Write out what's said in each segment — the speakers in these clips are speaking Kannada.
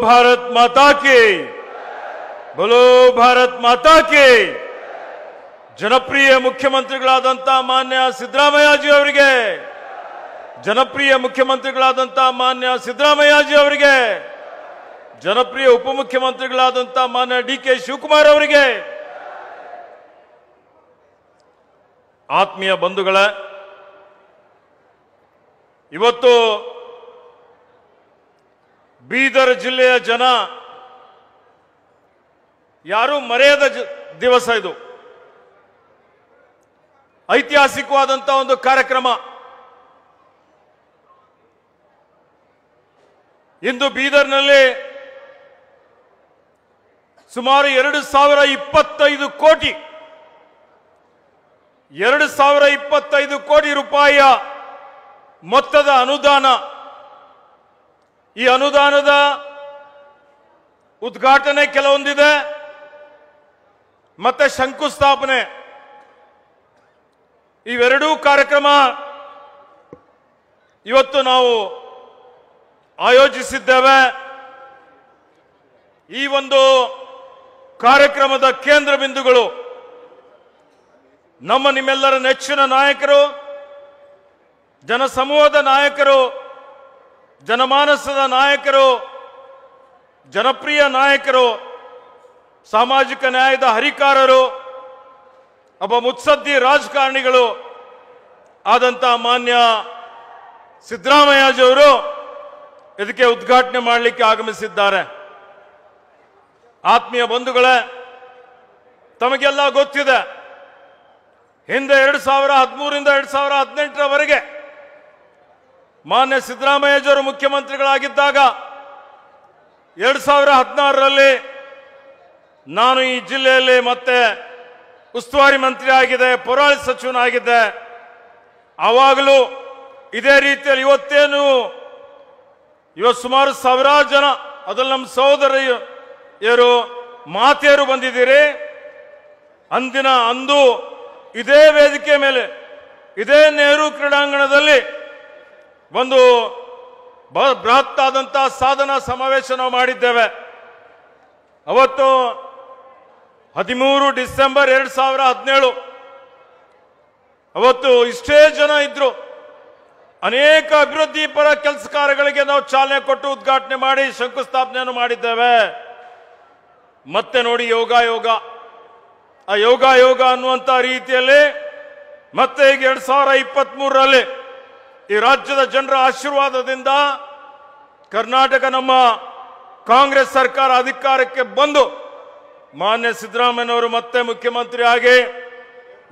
भारत माता की, बोलो भारत माता की। ಜನಪ್ರಿಯ ಮುಖ್ಯಮಂತ್ರಿಗಳಾದಂತ ಮಾನ್ಯ ಸಿದ್ದರಾಮಯ್ಯಜಿ ಅವರಿಗೆ, ಜನಪ್ರಿಯ ಮುಖ್ಯಮಂತ್ರಿಗಳಾದಂತ ಮಾನ್ಯ ಸಿದ್ದರಾಮಯ್ಯಜಿ ಅವರಿಗೆ, ಜನಪ್ರಿಯ ಉಪಮುಖ್ಯಮಂತ್ರಿಗಳಾದಂತ ಮಾನ್ಯ ಡಿ.ಕೆ. ಶಿವಕುಮಾರ್ ಅವರಿಗೆ, ಆತ್ಮೀಯ ಬಂಧುಗಳೇ, ಇವತ್ತು ಬೀದರ್ ಜಿಲ್ಲೆಯ ಜನ ಯಾರು ಮರೆಯದ ದಿವಸ ಇದು. ಐತಿಹಾಸಿಕವಾದಂತಹ ಒಂದು ಕಾರ್ಯಕ್ರಮ. ಇಂದು ಬೀದರ್ನಲ್ಲಿ ಸುಮಾರು 2025 ಕೋಟಿ 2025 ಕೋಟಿ ರೂಪಾಯಿಯ ಮೊತ್ತದ ಅನುದಾನ. ಈ ಅನುದಾನದ ಉದ್ಘಾಟನೆ ಕೆಲವೊಂದಿದೆ, ಮತ್ತೆ ಶಂಕುಸ್ಥಾಪನೆ. ಇವೆರಡೂ ಕಾರ್ಯಕ್ರಮ ಇವತ್ತು ನಾವು ಆಯೋಜಿಸಿದ್ದೇವೆ. ಈ ಒಂದು ಕಾರ್ಯಕ್ರಮದ ಕೇಂದ್ರ ಬಿಂದುಗಳು ನಮ್ಮ ನಿಮ್ಮೆಲ್ಲರ ನೆಚ್ಚಿನ ನಾಯಕರು, ಜನಸಮೂಹದ ನಾಯಕರು, ಜನಮಾನಸದ ನಾಯಕರು, ಜನಪ್ರಿಯ ನಾಯಕರು, ಸಾಮಾಜಿಕ ನ್ಯಾಯದ ಹರಿಕಾರರು, ಒಬ್ಬ ಮುತ್ಸದ್ದಿ ರಾಜಕಾರಣಿಗಳು ಆದಂತ ಮಾನ್ಯ ಸಿದ್ದರಾಮಯ್ಯಜಿಯವರು ಇದಕ್ಕೆ ಉದ್ಘಾಟನೆ ಮಾಡಲಿಕ್ಕೆ ಆಗಮಿಸಿದ್ದಾರೆ. ಆತ್ಮೀಯ ಬಂಧುಗಳೇ, ತಮಗೆಲ್ಲ ಗೊತ್ತಿದೆ, ಹಿಂದೆ 2013ರಿಂದ 2018ರವರೆಗೆ ಮಾನ್ಯ ಸಿದ್ದರಾಮಯ್ಯಜಿಯವರು ಮುಖ್ಯಮಂತ್ರಿಗಳಾಗಿದ್ದಾಗ 2016ರಲ್ಲಿ ನಾನು ಈ ಜಿಲ್ಲೆಯಲ್ಲಿ ಮತ್ತೆ ಉಸ್ತುವಾರಿ ಮಂತ್ರಿ ಆಗಿದೆ, ಪೌರಾಡಳಿತ ಸಚಿವನಾಗಿದ್ದೆ. ಆವಾಗಲೂ ಇದೇ ರೀತಿಯಲ್ಲಿ ಇವತ್ತು ಸುಮಾರು ಸಾವಿರಾರು ಜನ, ಅದರಲ್ಲಿ ನಮ್ಮ ಸಹೋದರಿಯರು ಮಾತೆಯರು ಬಂದಿದ್ದೀರಿ. ಅಂದು ಇದೇ ವೇದಿಕೆ ಮೇಲೆ, ಇದೇ ನೆಹರು ಕ್ರೀಡಾಂಗಣದಲ್ಲಿ ಒಂದು ಬೃಹತ್ ಆದಂತಹ ಸಾಧನಾ ಸಮಾವೇಶ ನಾವು ಮಾಡಿದ್ದೇವೆ. ಅವತ್ತು 13 ಡಿಸೆಂಬರ್ 2017 ಅವತ್ತು ಇಷ್ಟೇ ಜನ ಇದ್ರು. ಅನೇಕ ಅಭಿವೃದ್ಧಿ ಪರ ಕೆಲಸ ಕಾರ್ಯಗಳಿಗೆ ನಾವು ಚಾಲನೆ ಕೊಟ್ಟು ಉದ್ಘಾಟನೆ ಮಾಡಿ ಶಂಕುಸ್ಥಾಪನೆಯನ್ನು ಮಾಡಿದ್ದೇವೆ. ಮತ್ತೆ ನೋಡಿ ಯೋಗ ಆ ಯೋಗ ಅನ್ನುವಂತ ರೀತಿಯಲ್ಲಿ ಮತ್ತೆ ಈಗ 2023ರಲ್ಲಿ ಈ ರಾಜ್ಯದ ಜನರ ಆಶೀರ್ವಾದದಿಂದ ಕರ್ನಾಟಕ ನಮ್ಮ ಕಾಂಗ್ರೆಸ್ ಸರ್ಕಾರ ಅಧಿಕಾರಕ್ಕೆ ಬಂದು ಮಾನ್ಯ ಸಿದ್ದರಾಮಯ್ಯನವರು ಮತ್ತೆ ಮುಖ್ಯಮಂತ್ರಿ ಆಗಿ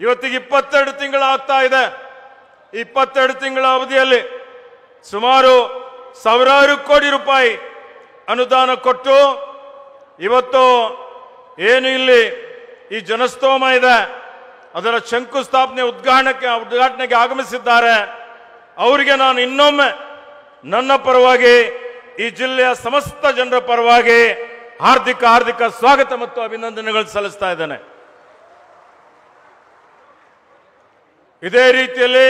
ಇವತ್ತಿಗೆ 22 ತಿಂಗಳು ಆಗ್ತಾ ಇದೆ. 22 ತಿಂಗಳ ಅವಧಿಯಲ್ಲಿ ಸುಮಾರು ಸಾವಿರಾರು ಕೋಟಿ ರೂಪಾಯಿ ಅನುದಾನ ಕೊಟ್ಟು ಇವತ್ತು ಏನು ಇಲ್ಲಿ ಈ ಜನಸ್ತೋಮ ಇದೆ ಅದರ ಶಂಕುಸ್ಥಾಪನೆ ಉದ್ಘಾಟನೆಗೆ ಆಗಮಿಸಿದ್ದಾರೆ. ಅವರಿಗೆ ನಾನು ಇನ್ನೊಮ್ಮೆ ನನ್ನ ಪರವಾಗಿ, ಈ ಜಿಲ್ಲೆಯ ಸಮಸ್ತ ಜನರ ಪರವಾಗಿ ಹಾರ್ದಿಕ ಸ್ವಾಗತ ಮತ್ತು ಅಭಿನಂದನೆಗಳು ಸಲ್ಲಿಸ್ತಾ ಇದ್ದೇನೆ. ಇದೇ ರೀತಿಯಲ್ಲಿ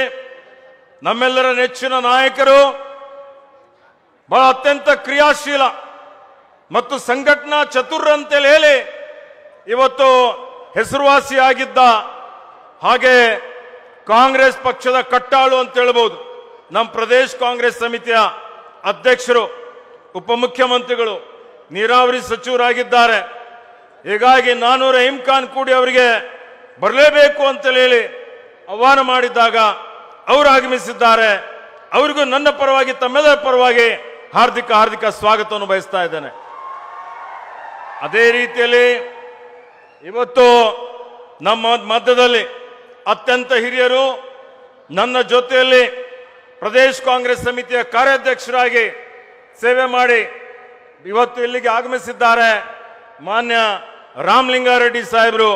ನಮ್ಮೆಲ್ಲರ ನೆಚ್ಚಿನ ನಾಯಕರು, ಬಹಳ ಅತ್ಯಂತ ಕ್ರಿಯಾಶೀಲ ಮತ್ತು ಸಂಘಟನಾ ಚತುರ ಅಂತೇಳಿ ಹೇಳಿ ಇವತ್ತು ಹೆಸರುವಾಸಿಯಾಗಿದ್ದ, ಹಾಗೆ ಕಾಂಗ್ರೆಸ್ ಪಕ್ಷದ ಕಟ್ಟಾಳು ಅಂತ ಹೇಳ್ಬೋದು, ನಮ್ಮ ಪ್ರದೇಶ ಕಾಂಗ್ರೆಸ್ ಸಮಿತಿಯ ಅಧ್ಯಕ್ಷರು, ಉಪಮುಖ್ಯಮಂತ್ರಿಗಳು, ನೀರಾವರಿ ಸಚಿವರಾಗಿದ್ದಾರೆ. ಹೀಗಾಗಿ ನಾನು ರಹೀಂ ಖಾನ್ ಕೂಡಿ ಅವರಿಗೆ ಬರಲೇಬೇಕು ಅಂತ ಹೇಳಿ ಆಹ್ವಾನ ಮಾಡಿದ್ದಾಗ ಅವರು ಆಗಮಿಸಿದ್ದಾರೆ. ಅವರಿಗೂ ನನ್ನ ಪರವಾಗಿ, ತಮ್ಮೆಲ್ಲರ ಪರವಾಗಿ ಹಾರ್ದಿಕ ಸ್ವಾಗತವನ್ನು ಬಯಸ್ತಾ ಇದ್ದೇನೆ. ಅದೇ ರೀತಿಯಲ್ಲಿ ಇವತ್ತು ನಮ್ಮ ಮಧ್ಯದಲ್ಲಿ ಅತ್ಯಂತ ಹಿರಿಯರು, ನನ್ನ ಜೊತೆಯಲ್ಲಿ ಪ್ರದೇಶ ಕಾಂಗ್ರೆಸ್ ಸಮಿತಿಯ ಕಾರ್ಯಾಧ್ಯಕ್ಷರಾಗಿ ಸೇವೆ ಮಾಡಿ ಇವತ್ತು ಇಲ್ಲಿಗೆ ಆಗಮಿಸಿದ್ದಾರೆ ಮಾನ್ಯ ರಾಮಲಿಂಗಾರೆಡ್ಡಿ ಸಾಹೇಬರು.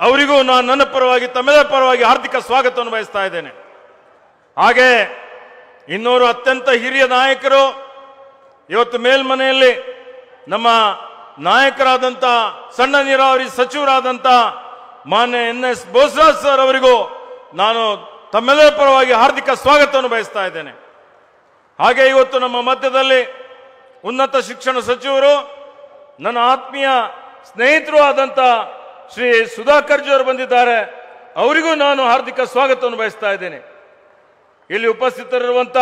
ಅವರಿಗೂ ನಾನು ನನ್ನ ಪರವಾಗಿ, ತಮ್ಮೆಲ್ಲರ ಪರವಾಗಿ ಹಾರ್ದಿಕ ಸ್ವಾಗತವನ್ನು ಬಯಸ್ತಾ ಇದ್ದೇನೆ. ಹಾಗೆ ಇನ್ನೂರು ಅತ್ಯಂತ ಹಿರಿಯ ನಾಯಕರು ಇವತ್ತು ಮೇಲ್ಮನೆಯಲ್ಲಿ ನಮ್ಮ ನಾಯಕರಾದಂಥ ಸಣ್ಣ ನೀರಾವರಿ ಸಚಿವರಾದಂಥ ಮಾನ್ಯ ಎನ್.ಎಸ್. ಬೋಸರಾಜ್ ಸರ್ ಅವರಿಗೂ ನಾನು ತಮ್ಮೆಲ್ಲರ ಪರವಾಗಿ ಹಾರ್ದಿಕ ಸ್ವಾಗತವನ್ನು ಬಯಸ್ತಾ ಇದ್ದೇನೆ. ಹಾಗೆ ಇವತ್ತು ನಮ್ಮ ಮಧ್ಯದಲ್ಲಿ ಉನ್ನತ ಶಿಕ್ಷಣ ಸಚಿವರು, ನನ್ನ ಆತ್ಮೀಯ ಸ್ನೇಹಿತರು ಆದಂತ ಶ್ರೀ ಸುಧಾಕರ್ ಜಿ ಅವರು ಬಂದಿದ್ದಾರೆ. ಅವರಿಗೂ ನಾನು ಹಾರ್ದಿಕ ಸ್ವಾಗತವನ್ನು ಬಯಸ್ತಾ ಇದ್ದೇನೆ. ಇಲ್ಲಿ ಉಪಸ್ಥಿತರಿರುವಂತ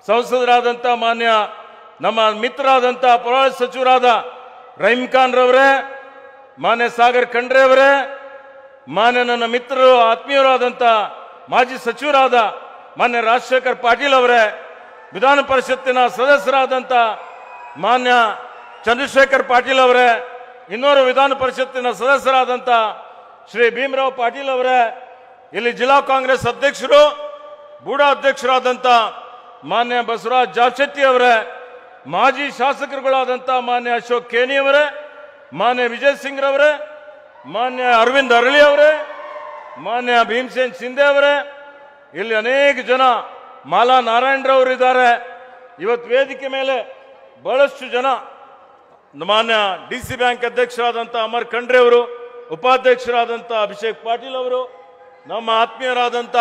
ಸಂಸದರಾದಂಥ ಮಾನ್ಯ ನಮ್ಮ ಮಿತ್ರರಾದಂಥ ಪರಮಾಣು ಸಚಿವರಾದ ರಹೀಂ ಖಾನ್ ರವರೇ, ಮಾನ್ಯ ಸಾಗರ್ ಖಂಡ್ರೆ ಅವರೇ, ಮಾನ್ಯ ನನ್ನ ಮಿತ್ರರು ಆತ್ಮೀಯರಾದಂಥ ಮಾಜಿ ಸಚಿವರಾದ ಮಾನ್ಯ ರಾಜಶೇಖರ್ ಪಾಟೀಲ್ ಅವರೇ, ವಿಧಾನ ಪರಿಷತ್ತಿನ ಸದಸ್ಯರಾದಂಥ ಮಾನ್ಯ ಚಂದ್ರಶೇಖರ್ ಪಾಟೀಲ್ ಅವರೇ, ಇನ್ನೋರು ವಿಧಾನ ಪರಿಷತ್ತಿನ ಸದಸ್ಯರಾದಂಥ ಶ್ರೀ ಭೀಮರಾವ್ ಪಾಟೀಲ್ ಅವರೇ, ಇಲ್ಲಿ ಜಿಲ್ಲಾ ಕಾಂಗ್ರೆಸ್ ಅಧ್ಯಕ್ಷರು ಬೂಡಾ ಅಧ್ಯಕ್ಷರಾದಂಥ ಮಾನ್ಯ ಬಸವರಾಜ್ ಜಾರ್ಶೆಟ್ಟಿ ಅವರೇ, ಮಾಜಿ ಶಾಸಕರುಗಳಾದಂಥ ಮಾನ್ಯ ಅಶೋಕ್ ಖೇನಿ ಅವರೇ, ಮಾನ್ಯ ವಿಜಯ್ ಸಿಂಗ್ ರವರೇ, ಮಾನ್ಯ ಅರವಿಂದ್ ಅರಳಿ ಅವರೇ, ಮಾನ್ಯ ಭೀಮಸೇನ್ ಶಿಂದೆ ಅವರೇ, ಇಲ್ಲಿ ಅನೇಕ ಜನ, ಮಾಲಾ ನಾರಾಯಣರವರು ಇದ್ದಾರೆ. ಇವತ್ತು ವೇದಿಕೆ ಮೇಲೆ ಬಹಳಷ್ಟು ಜನ, ಮಾನ್ಯ DC ಬ್ಯಾಂಕ್ ಅಧ್ಯಕ್ಷರಾದಂಥ ಅಮರ್ ಖಂಡ್ರೆ ಅವರು, ಉಪಾಧ್ಯಕ್ಷರಾದಂಥ ಅಭಿಷೇಕ್ ಪಾಟೀಲ್ ಅವರು, ನಮ್ಮ ಆತ್ಮೀಯರಾದಂಥ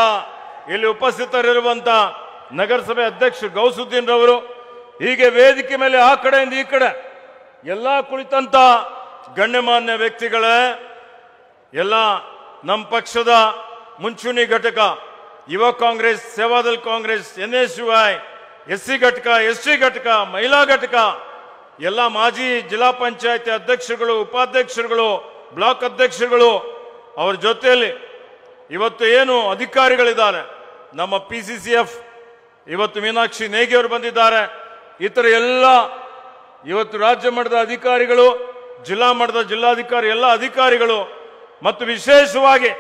ಇಲ್ಲಿ ಉಪಸ್ಥಿತರಿರುವಂಥ ನಗರಸಭೆ ಅಧ್ಯಕ್ಷ ಗೌಸುದ್ದೀನ್ ರವರು, ಹೀಗೆ ವೇದಿಕೆ ಮೇಲೆ ಆ ಕಡೆಯಿಂದ ಈ ಕಡೆ ಎಲ್ಲ ಕುಳಿತಂತ ಗಣ್ಯಮಾನ್ಯ ವ್ಯಕ್ತಿಗಳೇ, ಎಲ್ಲ ನಮ್ಮ ಪಕ್ಷದ ಮುಂಚೂಣಿ ಘಟಕ ಯುವ ಕಾಂಗ್ರೆಸ್, ಸೇವಾದಲ್ ಕಾಂಗ್ರೆಸ್, NSUI, SC ಘಟಕ, ST ಘಟಕ, ಮಹಿಳಾ ಘಟಕ, ಎಲ್ಲ ಮಾಜಿ ಜಿಲ್ಲಾ ಪಂಚಾಯತಿ ಅಧ್ಯಕ್ಷರುಗಳು, ಉಪಾಧ್ಯಕ್ಷರುಗಳು, ಬ್ಲಾಕ್ ಅಧ್ಯಕ್ಷರುಗಳು, ಅವರ ಜೊತೆಯಲ್ಲಿ ಇವತ್ತು ಏನು ಅಧಿಕಾರಿಗಳಿದ್ದಾರೆ, ನಮ್ಮ PCCF ಇವತ್ತು ಮೀನಾಕ್ಷಿ ನೇಗಿ ಅವರು ಬಂದಿದ್ದಾರೆ, ಇತರ ಎಲ್ಲ ಇವತ್ತು ರಾಜ್ಯ ಮಟ್ಟದ ಅಧಿಕಾರಿಗಳು, ಜಿಲ್ಲಾ ಮಟ್ಟದ ಜಿಲ್ಲಾಧಿಕಾರಿ, ಎಲ್ಲ ಅಧಿಕಾರಿಗಳು, ಮತ್ತು ವಿಶೇಷವಾಗಿ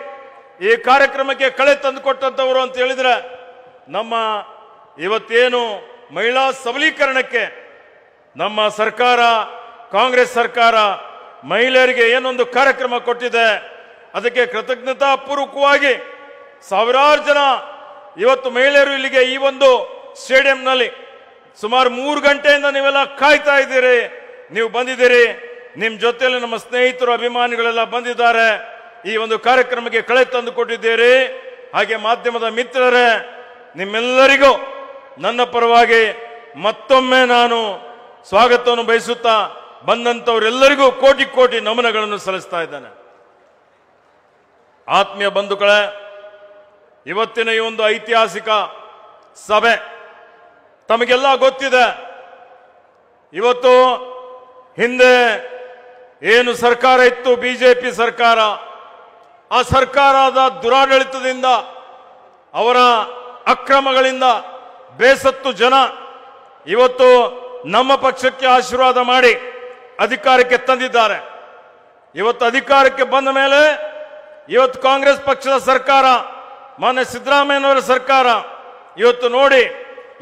ಈ ಕಾರ್ಯಕ್ರಮಕ್ಕೆ ಕಳೆ ತಂದುಕೊಟ್ಟಂತವರು ಅಂತ ಹೇಳಿದ್ರೆ ನಮ್ಮ ಇವತ್ತೇನು ಮಹಿಳಾ ಸಬಲೀಕರಣಕ್ಕೆ ನಮ್ಮ ಸರ್ಕಾರ, ಕಾಂಗ್ರೆಸ್ ಸರ್ಕಾರ ಮಹಿಳೆಯರಿಗೆ ಏನೊಂದು ಕಾರ್ಯಕ್ರಮ ಕೊಟ್ಟಿದೆ, ಅದಕ್ಕೆ ಕೃತಜ್ಞತಾಪೂರ್ವಕವಾಗಿ ಸಾವಿರಾರು ಜನ ಇವತ್ತು ಮಹಿಳೆಯರು ಇಲ್ಲಿಗೆ ಈ ಒಂದು ಸ್ಟೇಡಿಯಂನಲ್ಲಿ ಸುಮಾರು 3 ಗಂಟೆಯಿಂದ ನೀವೆಲ್ಲ ಕಾಯ್ತಾ ಇದ್ದೀರಿ. ನೀವು ಬಂದಿದ್ದೀರಿ, ನಿಮ್ಮ ಜೊತೆಯಲ್ಲಿ ನಮ್ಮ ಸ್ನೇಹಿತರು, ಅಭಿಮಾನಿಗಳೆಲ್ಲ ಬಂದಿದ್ದಾರೆ. ಈ ಒಂದು ಕಾರ್ಯಕ್ರಮಕ್ಕೆ ಕಳೆ ತಂದು ಕೊಟ್ಟಿದ್ದೀರಿ. ಹಾಗೆ ಮಾಧ್ಯಮದ ಮಿತ್ರರೇ, ನಿಮ್ಮೆಲ್ಲರಿಗೂ ನನ್ನ ಪರವಾಗಿ ಮತ್ತೊಮ್ಮೆ ನಾನು ಸ್ವಾಗತವನ್ನು ಬಯಸುತ್ತಾ ಬಂದಂತವರೆಲ್ಲರಿಗೂ ಕೋಟಿ ಕೋಟಿ ನಮನಗಳನ್ನು ಸಲ್ಲಿಸ್ತಾ ಇದ್ದೇನೆ. ಆತ್ಮೀಯ ಬಂಧುಗಳೇ, ಇವತ್ತಿನ ಈ ಒಂದು ಐತಿಹಾಸಿಕ ಸಭೆ ತಮಗೆಲ್ಲ ಗೊತ್ತಿದೆ. ಇವತ್ತು ಹಿಂದೆ ಏನು ಸರ್ಕಾರ ಇತ್ತು, ಬಿಜೆಪಿ ಸರ್ಕಾರ, ಆ ಸರ್ಕಾರದ ದುರಾಡಳಿತದಿಂದ, ಅವರ ಅಕ್ರಮಗಳಿಂದ ಬೇಸತ್ತು ಜನ ಇವತ್ತು ನಮ್ಮ ಪಕ್ಷಕ್ಕೆ ಆಶೀರ್ವಾದ ಮಾಡಿ ಅಧಿಕಾರಕ್ಕೆ ತಂದಿದ್ದಾರೆ. ಇವತ್ತು ಅಧಿಕಾರಕ್ಕೆ ಬಂದ ಮೇಲೆ ಇವತ್ತು ಕಾಂಗ್ರೆಸ್ ಪಕ್ಷದ ಸರ್ಕಾರ, ಮಾನ್ಯ ಸಿದ್ದರಾಮಯ್ಯನವರ ಸರ್ಕಾರ ಇವತ್ತು ನೋಡಿ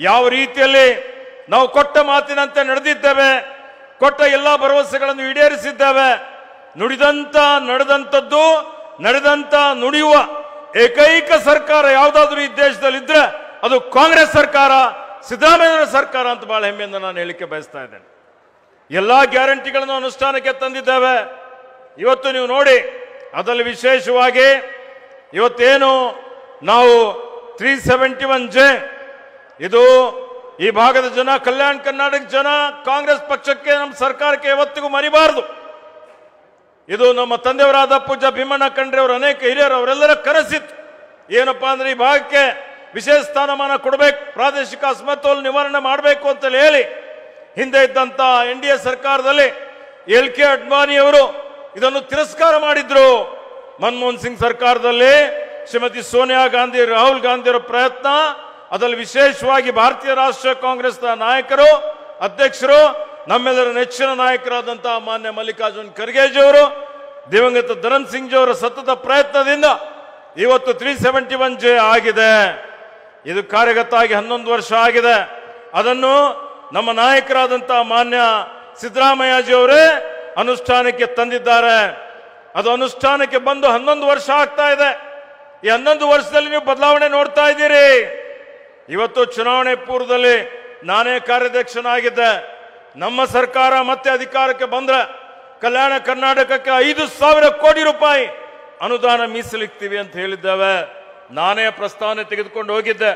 ಯಾವ ರೀತಿಯಲ್ಲಿ ನಾವು ಕೊಟ್ಟ ಮಾತಿನಂತೆ ನಡೆದಿದ್ದೇವೆ, ಕೊಟ್ಟ ಎಲ್ಲ ಭರವಸೆಗಳನ್ನು ಈಡೇರಿಸಿದ್ದೇವೆ. ನಡೆದಂಥದ್ದು ನಡೆದಂತ ನುಡಿಯುವ ಏಕೈಕ ಸರ್ಕಾರ ಯಾವುದಾದ್ರೂ ಈ ದೇಶದಲ್ಲಿ ಇದ್ರೆ ಅದು ಕಾಂಗ್ರೆಸ್ ಸರ್ಕಾರ, ಸಿದ್ದರಾಮಯ್ಯನವರ ಸರ್ಕಾರ ಅಂತ ಬಹಳ ಹೆಮ್ಮೆಯಿಂದ ನಾನು ಹೇಳಿಕೆ ಬಯಸ್ತಾ ಇದ್ದೇನೆ. ಎಲ್ಲಾ ಗ್ಯಾರಂಟಿಗಳನ್ನು ಅನುಷ್ಠಾನಕ್ಕೆ ತಂದಿದ್ದೇವೆ. ಇವತ್ತು ನೀವು ನೋಡಿ, ಅದರಲ್ಲಿ ವಿಶೇಷವಾಗಿ ಇವತ್ತೇನು ನಾವು 371J, ಇದು ಈ ಭಾಗದ ಜನ, ಕಲ್ಯಾಣ ಕರ್ನಾಟಕ ಜನ ಕಾಂಗ್ರೆಸ್ ಪಕ್ಷಕ್ಕೆ, ನಮ್ಮ ಸರ್ಕಾರಕ್ಕೆ ಯಾವತ್ತಿಗೂ ಮರಿಬಾರದು. ಇದು ನಮ್ಮ ತಂದೆಯವರಾದ ಪೂಜ್ಯ ಭೀಮಣ್ಣ ಖಂಡ್ರೆ ಅವರು, ಅನೇಕ ಹಿರಿಯರು, ಅವರೆಲ್ಲರ ಕನಸಿತ್ತು. ಏನಪ್ಪಾ ಅಂದ್ರೆ ಈ ಭಾಗಕ್ಕೆ ವಿಶೇಷ ಸ್ಥಾನಮಾನ ಕೊಡಬೇಕು, ಪ್ರಾದೇಶಿಕ ಅಸಮತೋಲ ನಿವಾರಣೆ ಮಾಡಬೇಕು ಅಂತ ಹೇಳಿ ಹಿಂದೆ ಇದ್ದಂತ NDA ಸರ್ಕಾರದಲ್ಲಿ LK ಅಡ್ವಾಣಿ ಅವರು ಇದನ್ನು ತಿರಸ್ಕಾರ ಮಾಡಿದ್ರು. ಮನಮೋಹನ್ ಸಿಂಗ್ ಸರ್ಕಾರದಲ್ಲಿ ಶ್ರೀಮತಿ ಸೋನಿಯಾ ಗಾಂಧಿ, ರಾಹುಲ್ ಗಾಂಧಿ ಅವರ ಪ್ರಯತ್ನ, ಅದರಲ್ಲಿ ವಿಶೇಷವಾಗಿ ಭಾರತೀಯ ರಾಷ್ಟ್ರೀಯ ಕಾಂಗ್ರೆಸ್ನ ನಾಯಕರು, ಅಧ್ಯಕ್ಷರು, ನಮ್ಮೆಲ್ಲರ ನೆಚ್ಚಿನ ನಾಯಕರಾದಂತಹ ಮಾನ್ಯ ಮಲ್ಲಿಕಾರ್ಜುನ್ ಖರ್ಗೆಜಿ ಅವರು, ದಿವಂಗತ ಧರಮ್ ಸಿಂಗ್ ಜಿ ಅವರ ಸತತ ಪ್ರಯತ್ನದಿಂದ ಇವತ್ತು 371J ಆಗಿದೆ. ಇದು ಕಾರ್ಯಗತ ಆಗಿ 11 ವರ್ಷ ಆಗಿದೆ. ಅದನ್ನು ನಮ್ಮ ನಾಯಕರಾದಂತಹ ಮಾನ್ಯ ಸಿದ್ದರಾಮಯ್ಯಜಿ ಅವರೇ ಅನುಷ್ಠಾನಕ್ಕೆ ತಂದಿದ್ದಾರೆ. ಅದು ಅನುಷ್ಠಾನಕ್ಕೆ ಬಂದು 11 ವರ್ಷ ಆಗ್ತಾ ಇದೆ. ಈ 11 ವರ್ಷದಲ್ಲಿ ನೀವು ಬದಲಾವಣೆ ನೋಡ್ತಾ ಇದ್ದೀರಿ. ಇವತ್ತು ಚುನಾವಣೆ ಪೂರ್ವದಲ್ಲಿ ನಾನೇ ಕಾರ್ಯಾಧ್ಯಕ್ಷನಾಗಿದ್ದೆ. ನಮ್ಮ ಸರ್ಕಾರ ಮತ್ತೆ ಅಧಿಕಾರಕ್ಕೆ ಬಂದ್ರೆ ಕಲ್ಯಾಣ ಕರ್ನಾಟಕಕ್ಕೆ 5,000 ಕೋಟಿ ರೂಪಾಯಿ ಅನುದಾನ ಮೀಸಲಿಡ್ತೀವಿ ಅಂತ ಹೇಳಿದ್ದೇವೆ. ನಾನೇ ಪ್ರಸ್ತಾವನೆ ತೆಗೆದುಕೊಂಡು ಹೋಗಿದ್ದೆ.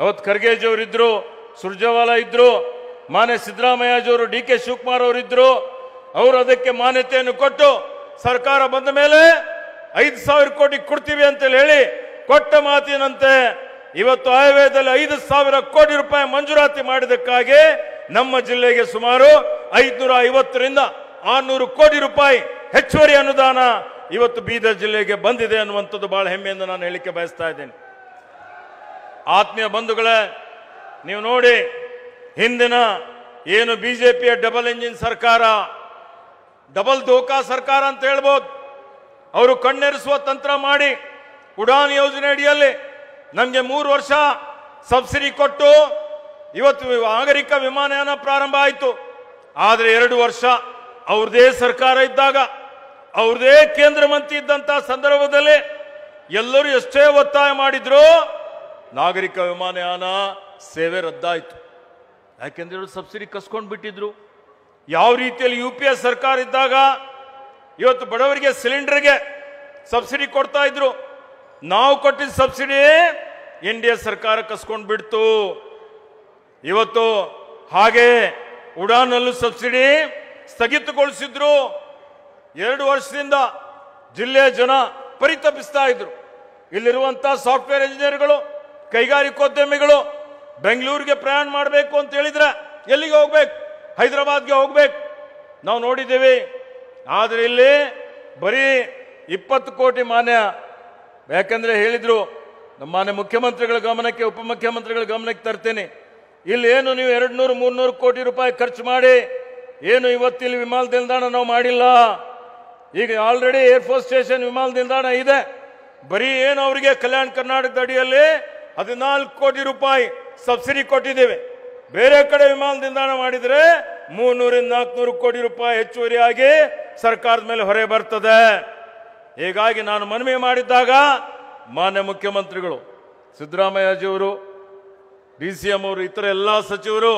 ಅವತ್ತು ಖರ್ಗೆಜಿ ಅವರಿದ್ರು, ಸುರ್ಜೇವಾಲಾ ಇದ್ರು, ಮಾನ್ಯ ಸಿದ್ದರಾಮಯ್ಯಜಿಯವರು ಡಿ.ಕೆ. ಶಿವಕುಮಾರ್ ಅವರಿದ್ರು. ಅವರು ಅದಕ್ಕೆ ಮಾನ್ಯತೆಯನ್ನು ಕೊಟ್ಟು ಸರ್ಕಾರ ಬಂದ ಮೇಲೆ 5,000 ಕೋಟಿ ಕೊಡ್ತೀವಿ ಅಂತೇಳಿ ಹೇಳಿ ಕೊಟ್ಟ ಮಾತಿನಂತೆ ಇವತ್ತು ಆಯವ್ಯಯದಲ್ಲಿ 5,000 ಕೋಟಿ ರೂಪಾಯಿ ಮಂಜೂರಾತಿ ಮಾಡಿದಕ್ಕಾಗಿ ನಮ್ಮ ಜಿಲ್ಲೆಗೆ ಸುಮಾರು 550ರಿಂದ 600 ಕೋಟಿ ರೂಪಾಯಿ ಹೆಚ್ಚುವರಿ ಅನುದಾನ ಇವತ್ತು ಬೀದರ್ ಜಿಲ್ಲೆಗೆ ಬಂದಿದೆ ಅನ್ನುವಂಥದ್ದು ಬಹಳ ಹೆಮ್ಮೆಯಿಂದ ನಾನು ಹೇಳಿಕೆ ಬಯಸ್ತಾ ಇದ್ದೇನೆ. ಆತ್ಮೀಯ ಬಂಧುಗಳೇ, ನೀವು ನೋಡಿ, ಹಿಂದಿನ ಏನು ಬಿಜೆಪಿಯ ಡಬಲ್ ಇಂಜಿನ್ ಸರ್ಕಾರ, ಡಬಲ್ ಧೋಕಾ ಸರ್ಕಾರ ಅಂತ ಹೇಳ್ಬೋದು, ಅವರು ಕಣ್ಣೆರೆಸುವ ತಂತ್ರ ಮಾಡಿ ಉಡಾನ್ ಯೋಜನೆ ಅಡಿಯಲ್ಲಿ ನಮಗೆ 3 ವರ್ಷ ಸಬ್ಸಿಡಿ ಕೊಟ್ಟು ಇವತ್ತು ನಾಗರಿಕ ವಿಮಾನಯಾನ ಪ್ರಾರಂಭ ಆಯಿತು. ಆದರೆ 2 ವರ್ಷ ಅವ್ರದೇ ಸರ್ಕಾರ ಇದ್ದಾಗ, ಅವ್ರದೇ ಕೇಂದ್ರ ಮಂತ್ರಿ ಇದ್ದಂತ ಸಂದರ್ಭದಲ್ಲಿ ಎಲ್ಲರೂ ಎಷ್ಟೇ ಒತ್ತಾಯ ಮಾಡಿದ್ರು, ನಾಗರಿಕ ವಿಮಾನಯಾನ ಸೇವೆ ರದ್ದಾಯಿತು. ಯಾಕೆಂದ್ರೆ ಸಬ್ಸಿಡಿ ಕಸ್ಕೊಂಡು ಬಿಟ್ಟಿದ್ರು. ಯಾವ ರೀತಿಯಲ್ಲಿ UPA ಸರ್ಕಾರ ಇದ್ದಾಗ ಇವತ್ತು ಬಡವರಿಗೆ ಸಿಲಿಂಡರ್ಗೆ ಸಬ್ಸಿಡಿ ಕೊಡ್ತಾ ಇದ್ರು, ನಾವು ಕೊಟ್ಟಿದ್ದ ಸಬ್ಸಿಡಿ NDA ಸರ್ಕಾರ ಕಸ್ಕೊಂಡು ಬಿಡ್ತು. ಇವತ್ತು ಹಾಗೆ ಉಡಾನಲ್ಲೂ ಸಬ್ಸಿಡಿ ಸ್ಥಗಿತಗೊಳಿಸಿದ್ರು. 2 ವರ್ಷದಿಂದ ಜಿಲ್ಲೆಯ ಜನ ಪರಿತಪಿಸ್ತಾ ಇದ್ರು. ಇಲ್ಲಿರುವಂತಹ ಸಾಫ್ಟ್ವೇರ್ ಇಂಜಿನಿಯರ್ಗಳು, ಕೈಗಾರಿಕೋದ್ಯಮಿಗಳು ಬೆಂಗಳೂರಿಗೆ ಪ್ರಯಾಣ ಮಾಡಬೇಕು ಅಂತ ಹೇಳಿದ್ರೆ ಎಲ್ಲಿಗೆ ಹೋಗ್ಬೇಕು? ಹೈದರಾಬಾದ್ಗೆ ಹೋಗ್ಬೇಕು. ನಾವು ನೋಡಿದ್ದೇವೆ. ಆದರೆ ಇಲ್ಲಿ ಬರೀ 20 ಕೋಟಿ ಮಾನ್ಯ, ಯಾಕಂದ್ರೆ ಹೇಳಿದ್ರು ನಮ್ಮ ಮಾನ್ಯ ಮುಖ್ಯಮಂತ್ರಿಗಳ ಗಮನಕ್ಕೆ, ಉಪಮುಖ್ಯಮಂತ್ರಿಗಳ ಗಮನಕ್ಕೆ ತರ್ತೇನೆ. ಇಲ್ಲಿ ಏನು ನೀವು 200-300 ಕೋಟಿ ರೂಪಾಯಿ ಖರ್ಚು ಮಾಡಿ ಏನು ಇವತ್ತಿಲ್ಲಿ ವಿಮಾನ ನಿಲ್ದಾಣ ನಾವು ಮಾಡಿಲ್ಲ. ಈಗ ಆಲ್ರೆಡಿ ಏರ್ಫೋರ್ಸ್ ಸ್ಟೇಷನ್ ವಿಮಾನ ನಿಲ್ದಾಣ ಇದೆ. ಬರೀ ಏನು ಅವರಿಗೆ ಕಲ್ಯಾಣ ಕರ್ನಾಟಕದ ಅಡಿಯಲ್ಲಿ 14 ಕೋಟಿ ರೂಪಾಯಿ ಸಬ್ಸಿಡಿ ಕೊಟ್ಟಿದ್ದೇವೆ. ಬೇರೆ ಕಡೆ ವಿಮಾನ ನಿಲ್ದಾಣ ಮಾಡಿದ್ರೆ 300-400 ಕೋಟಿ ರೂಪಾಯಿ ಹೆಚ್ಚುವರಿಯಾಗಿ ಸರ್ಕಾರದ ಮೇಲೆ ಹೊರೆ ಬರ್ತದೆ. ಹೀಗಾಗಿ ನಾನು ಮನವಿ ಮಾಡಿದ್ದಾಗ ಮಾನ್ಯ ಮುಖ್ಯಮಂತ್ರಿಗಳು ಸಿದ್ದರಾಮಯ್ಯಜಿಯವರು, DCM ಅವರು, ಇತರ ಎಲ್ಲ ಸಚಿವರು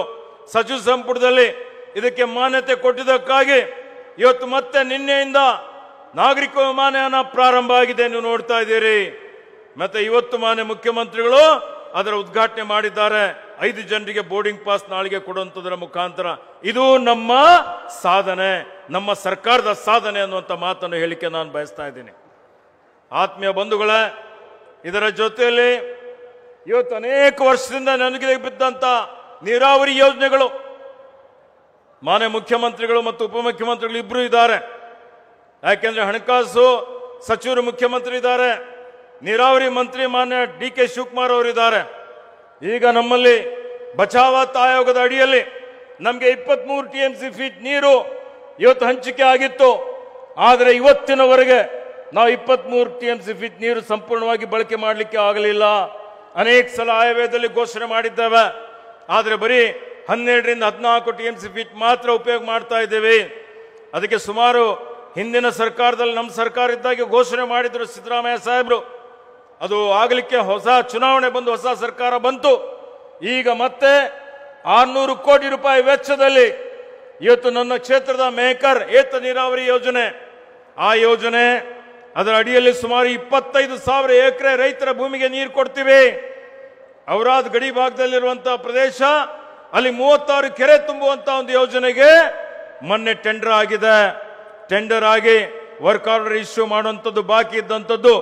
ಸಚಿವ ಸಂಪುಟದಲ್ಲಿ ಇದಕ್ಕೆ ಮಾನ್ಯತೆ ಕೊಟ್ಟಿದ್ದಕ್ಕಾಗಿ ಇವತ್ತು ಮತ್ತೆ ನಿನ್ನೆಯಿಂದ ನಾಗರಿಕ ವಿಮಾನಯಾನ ಪ್ರಾರಂಭ ಆಗಿದೆ, ನೀವು ನೋಡ್ತಾ ಇದ್ದೀರಿ. ಮತ್ತೆ ಇವತ್ತು ಮಾನ್ಯ ಮುಖ್ಯಮಂತ್ರಿಗಳು ಅದರ ಉದ್ಘಾಟನೆ ಮಾಡಿದ್ದಾರೆ. 5 ಜನರಿಗೆ ಬೋರ್ಡಿಂಗ್ ಪಾಸ್ ನಾಳೆಗೆ ಕೊಡುವಂಥದ್ರ ಮುಖಾಂತರ ಇದು ನಮ್ಮ ಸಾಧನೆ, ನಮ್ಮ ಸರ್ಕಾರದ ಸಾಧನೆ ಅನ್ನುವಂಥ ಮಾತನ್ನು ಹೇಳಿಕೆ ನಾನು ಬಯಸ್ತಾ ಇದ್ದೀನಿ. ಆತ್ಮೀಯ ಬಂಧುಗಳೇ, ಇದರ ಜೊತೆಯಲ್ಲಿ ಇವತ್ತು ಅನೇಕ ವರ್ಷದಿಂದ ನನಗೆ ಬಿದ್ದಂತ ನೀರಾವರಿ ಯೋಜನೆಗಳು ಮಾನ್ಯ ಮುಖ್ಯಮಂತ್ರಿಗಳು ಮತ್ತು ಉಪಮುಖ್ಯಮಂತ್ರಿಗಳು ಇಬ್ಬರು ಇದ್ದಾರೆ. ಯಾಕೆಂದ್ರೆ ಹಣಕಾಸು ಸಚಿವರು ಮುಖ್ಯಮಂತ್ರಿ ಇದ್ದಾರೆ, ನೀರಾವರಿ ಮಂತ್ರಿ ಮಾನ್ಯ ಡಿ.ಕೆ. ಶಿವಕುಮಾರ್ ಅವರಿದ್ದಾರೆ. ಈಗ ನಮ್ಮಲ್ಲಿ ಬಚಾವತ್ ಆಯೋಗದ ಅಡಿಯಲ್ಲಿ ನಮಗೆ 23 TMC ಫೀಟ್ ನೀರು ಇವತ್ತು ಹಂಚಿಕೆ ಆಗಿತ್ತು. ಆದರೆ ಇವತ್ತಿನವರೆಗೆ ನಾವು 23 TMC ಫೀಟ್ ನೀರು ಸಂಪೂರ್ಣವಾಗಿ ಬಳಕೆ ಮಾಡಲಿಕ್ಕೆ ಆಗಲಿಲ್ಲ. ಅನೇಕ ಸಲ ಆಯವ್ಯಯದಲ್ಲಿ ಘೋಷಣೆ ಮಾಡಿದ್ದೇವೆ, ಆದರೆ ಬರೀ 12ರಿಂದ 14 TMC ಫೀಟ್ ಮಾತ್ರ ಉಪಯೋಗ ಮಾಡ್ತಾ ಇದ್ದೇವೆ. ಅದಕ್ಕೆ ಸುಮಾರು ಹಿಂದಿನ ಸರ್ಕಾರದಲ್ಲಿ, ನಮ್ಮ ಸರ್ಕಾರ ಇದ್ದಾಗ ಘೋಷಣೆ ಮಾಡಿದ್ರು ಸಿದ್ದರಾಮಯ್ಯ ಸಾಹೇಬರು. ಅದು ಆಗಲಿಕ್ಕೆ ಹೊಸ ಚುನಾವಣೆ ಬಂದು ಹೊಸ ಸರ್ಕಾರ ಬಂತು. ಈಗ ಮತ್ತೆ 600 ಕೋಟಿ ರೂಪಾಯಿ ವೆಚ್ಚದಲ್ಲಿ ಇವತ್ತು ನನ್ನ ಕ್ಷೇತ್ರದ ಮೇಕರ್ ಏತ ನೀರಾವರಿ ಯೋಜನೆ, ಆ ಯೋಜನೆ ಅದರ ಅಡಿಯಲ್ಲಿ ಸುಮಾರು 25,000 ಎಕರೆ ರೈತರ ಭೂಮಿಗೆ ನೀರು ಕೊಡ್ತೀವಿ. ಔರಾದ್ ಗಡಿ ಭಾಗದಲ್ಲಿರುವಂತಹ ಪ್ರದೇಶ, ಅಲ್ಲಿ 36 ಕೆರೆ ತುಂಬುವಂತ ಒಂದು ಯೋಜನೆಗೆ ಮೊನ್ನೆ ಟೆಂಡರ್ ಆಗಿದೆ. ಟೆಂಡರ್ ಆಗಿ ವರ್ಕ್ ಆರ್ಡರ್ ಇಶ್ಯೂ ಮಾಡುವಂಥದ್ದು ಬಾಕಿ ಇದ್ದಂಥದ್ದು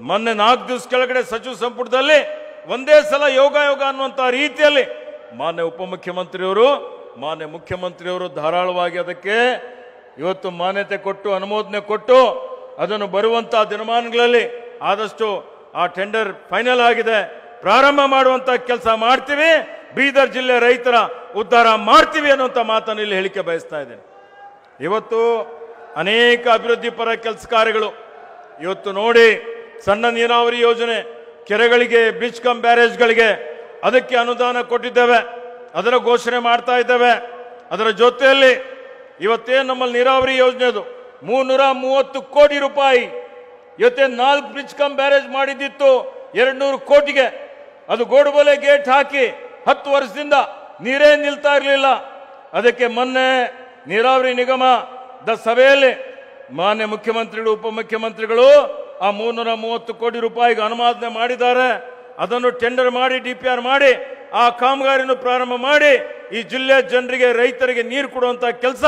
ಮೊನ್ನೆ 4 ದಿವಸ ಕೆಳಗಡೆ ಸಚಿವ ಸಂಪುಟದಲ್ಲಿ ಒಂದೇ ಸಲ ಯೋಗ ಅನ್ನುವಂಥ ರೀತಿಯಲ್ಲಿ ಮಾನ್ಯ ಉಪಮುಖ್ಯಮಂತ್ರಿಯವರು, ಮಾನ್ಯ ಮುಖ್ಯಮಂತ್ರಿಯವರು ಧಾರಾಳವಾಗಿ ಅದಕ್ಕೆ ಇವತ್ತು ಮಾನ್ಯತೆ ಕೊಟ್ಟು, ಅನುಮೋದನೆ ಕೊಟ್ಟು, ಅದನ್ನು ಬರುವಂತಹ ದಿನಮಾನಗಳಲ್ಲಿ ಆದಷ್ಟು ಆ ಟೆಂಡರ್ ಫೈನಲ್ ಆಗಿದೆ, ಪ್ರಾರಂಭ ಮಾಡುವಂತ ಕೆಲಸ ಮಾಡ್ತೀವಿ, ಬೀದರ್ ಜಿಲ್ಲೆ ರೈತರ ಉದ್ಧಾರ ಮಾಡ್ತೀವಿ ಅನ್ನುವಂಥ ಮಾತನ್ನು ಇಲ್ಲಿ ಹೇಳಿಕೆ ಬಯಸ್ತಾ ಇದ್ದೇನೆ. ಇವತ್ತು ಅನೇಕ ಅಭಿವೃದ್ಧಿ ಪರ ಕೆಲಸ ಕಾರ್ಯಗಳು ಇವತ್ತು ನೋಡಿ, ಸಣ್ಣ ನೀರಾವರಿ ಯೋಜನೆ, ಕೆರೆಗಳಿಗೆ, ಬ್ರಿಡ್ಜ್ ಕಮ್ ಬ್ಯಾರೇಜ್ಗಳಿಗೆ ಅದಕ್ಕೆ ಅನುದಾನ ಕೊಟ್ಟಿದ್ದೇವೆ, ಅದರ ಘೋಷಣೆ ಮಾಡ್ತಾ ಇದ್ದೇವೆ. ಅದರ ಜೊತೆಯಲ್ಲಿ ಇವತ್ತೇನು ನಮ್ಮಲ್ಲಿ ನೀರಾವರಿ ಯೋಜನೆ ಅದು 330 ಕೋಟಿ ರೂಪಾಯಿ, ಇವತ್ತೇ 4 ಬ್ರಿಡ್ಜ್ ಕಮ್ ಬ್ಯಾರೇಜ್ ಮಾಡಿದ್ದಿತ್ತು 200 ಕೋಟಿಗೆ. ಅದು ಗೋಡುಬಲೆ ಗೇಟ್ ಹಾಕಿ 10 ವರ್ಷದಿಂದ ನೀರೇ ನಿಲ್ತಾ ಇರಲಿಲ್ಲ. ಅದಕ್ಕೆ ಮೊನ್ನೆ ನೀರಾವರಿ ನಿಗಮದ ಸಭೆಯಲ್ಲಿ ಮಾನ್ಯ ಮುಖ್ಯಮಂತ್ರಿಗಳು, ಉಪಮುಖ್ಯಮಂತ್ರಿಗಳು ಆ 330 ಕೋಟಿ ರೂಪಾಯಿಗೆ ಅನುಮೋದನೆ ಮಾಡಿದ್ದಾರೆ. ಅದನ್ನು ಟೆಂಡರ್ ಮಾಡಿ DPR ಮಾಡಿ ಆ ಕಾಮಗಾರಿಯನ್ನು ಪ್ರಾರಂಭ ಮಾಡಿ ಈ ಜಿಲ್ಲೆ ಜನರಿಗೆ ರೈತರಿಗೆ ನೀರು ಕೊಡುವಂತ ಕೆಲಸ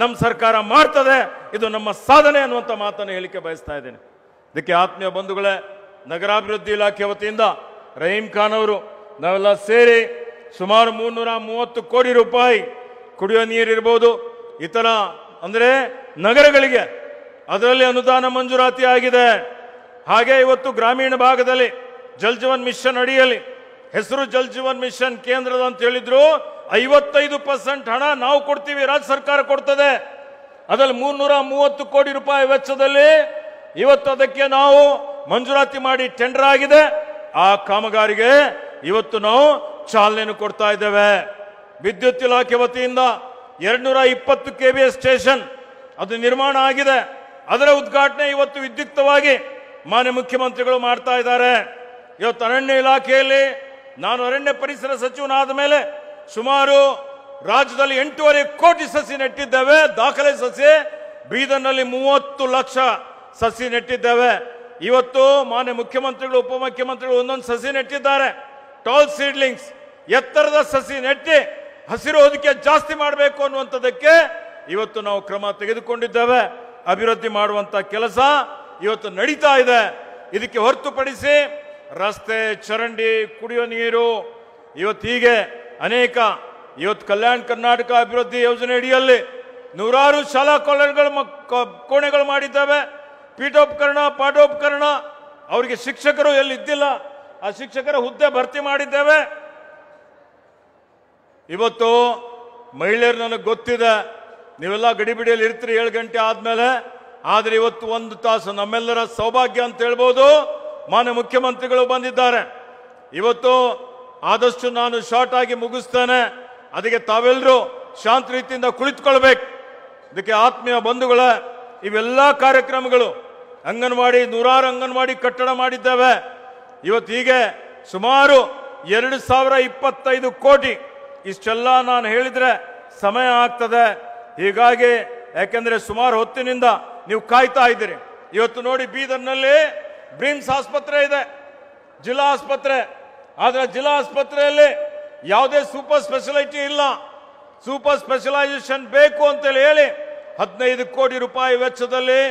ನಮ್ಮ ಸರ್ಕಾರ ಮಾಡ್ತದೆ. ಇದು ನಮ್ಮ ಸಾಧನೆ ಅನ್ನುವಂಥ ಮಾತನ್ನು ಹೇಳಿಕೆ ಬಯಸ್ತಾ ಇದ್ದೇನೆ. ಇದಕ್ಕೆ ಆತ್ಮೀಯ ಬಂಧುಗಳೇ, ನಗರಾಭಿವೃದ್ಧಿ ಇಲಾಖೆ ವತಿಯಿಂದ ರಹೀಂ ಖಾನ್ ಅವರು ನಾವೆಲ್ಲ ಸೇರಿ ಸುಮಾರು 330 ಕೋಟಿ ರೂಪಾಯಿ ಕುಡಿಯುವ ನೀರಿರ್ಬೋದು, ಇತರ ಅಂದರೆ ನಗರಗಳಿಗೆ ಅದರಲ್ಲಿ ಅನುದಾನ ಮಂಜೂರಾತಿ ಆಗಿದೆ. ಹಾಗೆ ಇವತ್ತು ಗ್ರಾಮೀಣ ಭಾಗದಲ್ಲಿ ಜಲ್ ಜೀವನ್ ಮಿಷನ್ ಅಡಿಯಲ್ಲಿ ಹೆಸರು ಜಲ್ ಜೀವನ್ ಮಿಷನ್ ಕೇಂದ್ರದ ಅಂತ ಹೇಳಿದ್ರು, 55% ಹಣ ನಾವು ಕೊಡ್ತೀವಿ, ರಾಜ್ಯ ಸರ್ಕಾರ ಕೊಡ್ತದೆ. ಅದರಲ್ಲಿ 330 ಕೋಟಿ ರೂಪಾಯಿ ವೆಚ್ಚದಲ್ಲಿ ಇವತ್ತು ಅದಕ್ಕೆ ನಾವು ಮಂಜೂರಾತಿ ಮಾಡಿ ಟೆಂಡರ್ ಆಗಿದೆ. ಆ ಕಾಮಗಾರಿಗೆ ಇವತ್ತು ನಾವು ಚಾಲನೆ ಕೊಡ್ತಾ ಇದ್ದೇವೆ. ವಿದ್ಯುತ್ ಇಲಾಖೆ ವತಿಯಿಂದ 220 KVA ಸ್ಟೇಷನ್ ಅದು ನಿರ್ಮಾಣ ಆಗಿದೆ. ಅದರ ಉದ್ಘಾಟನೆ ಇವತ್ತು ವಿದ್ಯುಕ್ತವಾಗಿ ಮಾನ್ಯ ಮುಖ್ಯಮಂತ್ರಿಗಳು ಮಾಡ್ತಾ ಇದ್ದಾರೆ. ಇವತ್ತು ಅರಣ್ಯ ಇಲಾಖೆಯಲ್ಲಿ ನಾನು ಅರಣ್ಯ ಪರಿಸರ ಸಚಿವನಾದ ಮೇಲೆ ಸುಮಾರು ರಾಜ್ಯದಲ್ಲಿ 8.5 ಕೋಟಿ ಸಸಿ ನೆಟ್ಟಿದ್ದೇವೆ. ದಾಖಲೆ ಸಸಿ ಬೀದರ್ನಲ್ಲಿ 30 ಲಕ್ಷ ಸಸಿ ನೆಟ್ಟಿದ್ದೇವೆ. ಇವತ್ತು ಮಾನ್ಯ ಮುಖ್ಯಮಂತ್ರಿಗಳು ಉಪಮುಖ್ಯಮಂತ್ರಿಗಳು ಒಂದೊಂದು ಸಸಿ ನೆಟ್ಟಿದ್ದಾರೆ. ಟಾಲ್ ಸೀಡ್ಲಿಂಗ್ಸ್ ಎತ್ತರದ ಸಸಿ ನೆಟ್ಟಿ ಹಸಿರು ಹೊದಿಕೆ ಜಾಸ್ತಿ ಮಾಡಬೇಕು ಅನ್ನುವಂಥದ್ದಕ್ಕೆ ಇವತ್ತು ನಾವು ಕ್ರಮ ತೆಗೆದುಕೊಂಡಿದ್ದೇವೆ. ಅಭಿವೃದ್ಧಿ ಮಾಡುವಂತ ಕೆಲಸ ಇವತ್ತು ನಡೀತಾ ಇದೆ. ಇದಕ್ಕೆ ಹೊರತುಪಡಿಸಿ ರಸ್ತೆ, ಚರಂಡಿ, ಕುಡಿಯುವ ನೀರು, ಇವತ್ತು ಹೀಗೆ ಅನೇಕ ಇವತ್ತು ಕಲ್ಯಾಣ ಕರ್ನಾಟಕ ಅಭಿವೃದ್ಧಿ ಯೋಜನೆ ಅಡಿಯಲ್ಲಿ ನೂರಾರು ಶಾಲಾ ಕಾಲೇಜುಗಳು ಕೋಣೆಗಳು ಮಾಡಿದ್ದಾವೆ. ಪೀಠೋಪಕರಣ, ಪಾಠೋಪಕರಣ, ಅವರಿಗೆ ಶಿಕ್ಷಕರು ಎಲ್ಲಿ ಇದ್ದಿಲ್ಲ, ಆ ಶಿಕ್ಷಕರ ಹುದ್ದೆ ಭರ್ತಿ ಮಾಡಿದ್ದೇವೆ. ಇವತ್ತು ಮಹಿಳೆಯರು ನನಗೆ ಗೊತ್ತಿದೆ, ನೀವೆಲ್ಲ ಗಡಿಬಿಡಿಯಲ್ಲಿ ಇರ್ತೀರಿ 7 ಗಂಟೆ ಆದ್ಮೇಲೆ. ಆದ್ರೆ ಇವತ್ತು 1 ತಾಸು ನಮ್ಮೆಲ್ಲರ ಸೌಭಾಗ್ಯ ಅಂತ ಹೇಳ್ಬೋದು, ಮಾನ್ಯ ಮುಖ್ಯಮಂತ್ರಿಗಳು ಬಂದಿದ್ದಾರೆ. ಇವತ್ತು ಆದಷ್ಟು ನಾನು ಶಾರ್ಟ್ ಆಗಿ ಮುಗಿಸ್ತೇನೆ. ಅದಕ್ಕೆ ತಾವೆಲ್ಲರೂ ಶಾಂತ ರೀತಿಯಿಂದ ಕುಳಿತುಕೊಳ್ಬೇಕು. ಇದಕ್ಕೆ ಆತ್ಮೀಯ ಬಂಧುಗಳ ಇವೆಲ್ಲ ಕಾರ್ಯಕ್ರಮಗಳು ಅಂಗನವಾಡಿ, ನೂರಾರು ಅಂಗನವಾಡಿ ಕಟ್ಟಡ ಮಾಡಿದ್ದೇವೆ. ಇವತ್ತು ಹೀಗೆ ಸುಮಾರು 2025 ಕೋಟಿ. ಇಷ್ಟೆಲ್ಲ ನಾನು ಹೇಳಿದ್ರೆ ಸಮಯ ಆಗ್ತದೆ. ಹೀಗಾಗಿ ಯಾಕೆಂದ್ರೆ ಸುಮಾರು ಹೊತ್ತಿನಿಂದ ನೀವು ಕಾಯ್ತಾ ಇದ್ದೀರಿ. ಇವತ್ತು ನೋಡಿ, ಬೀದರ್ನಲ್ಲಿ ಬ್ರಿಮ್ಸ್ ಆಸ್ಪತ್ರೆ ಇದೆ, ಜಿಲ್ಲಾ ಆಸ್ಪತ್ರೆ. ಆದ್ರೆ ಜಿಲ್ಲಾ ಆಸ್ಪತ್ರೆಯಲ್ಲಿ ಯಾವುದೇ ಸೂಪರ್ ಸ್ಪೆಷಾಲಿಟಿ ಇಲ್ಲ. ಸೂಪರ್ ಸ್ಪೆಷಲೈಸೇಷನ್ ಬೇಕು ಅಂತೇಳಿ ಹೇಳಿ 15 ಕೋಟಿ ರೂಪಾಯಿ ವೆಚ್ಚದಲ್ಲಿ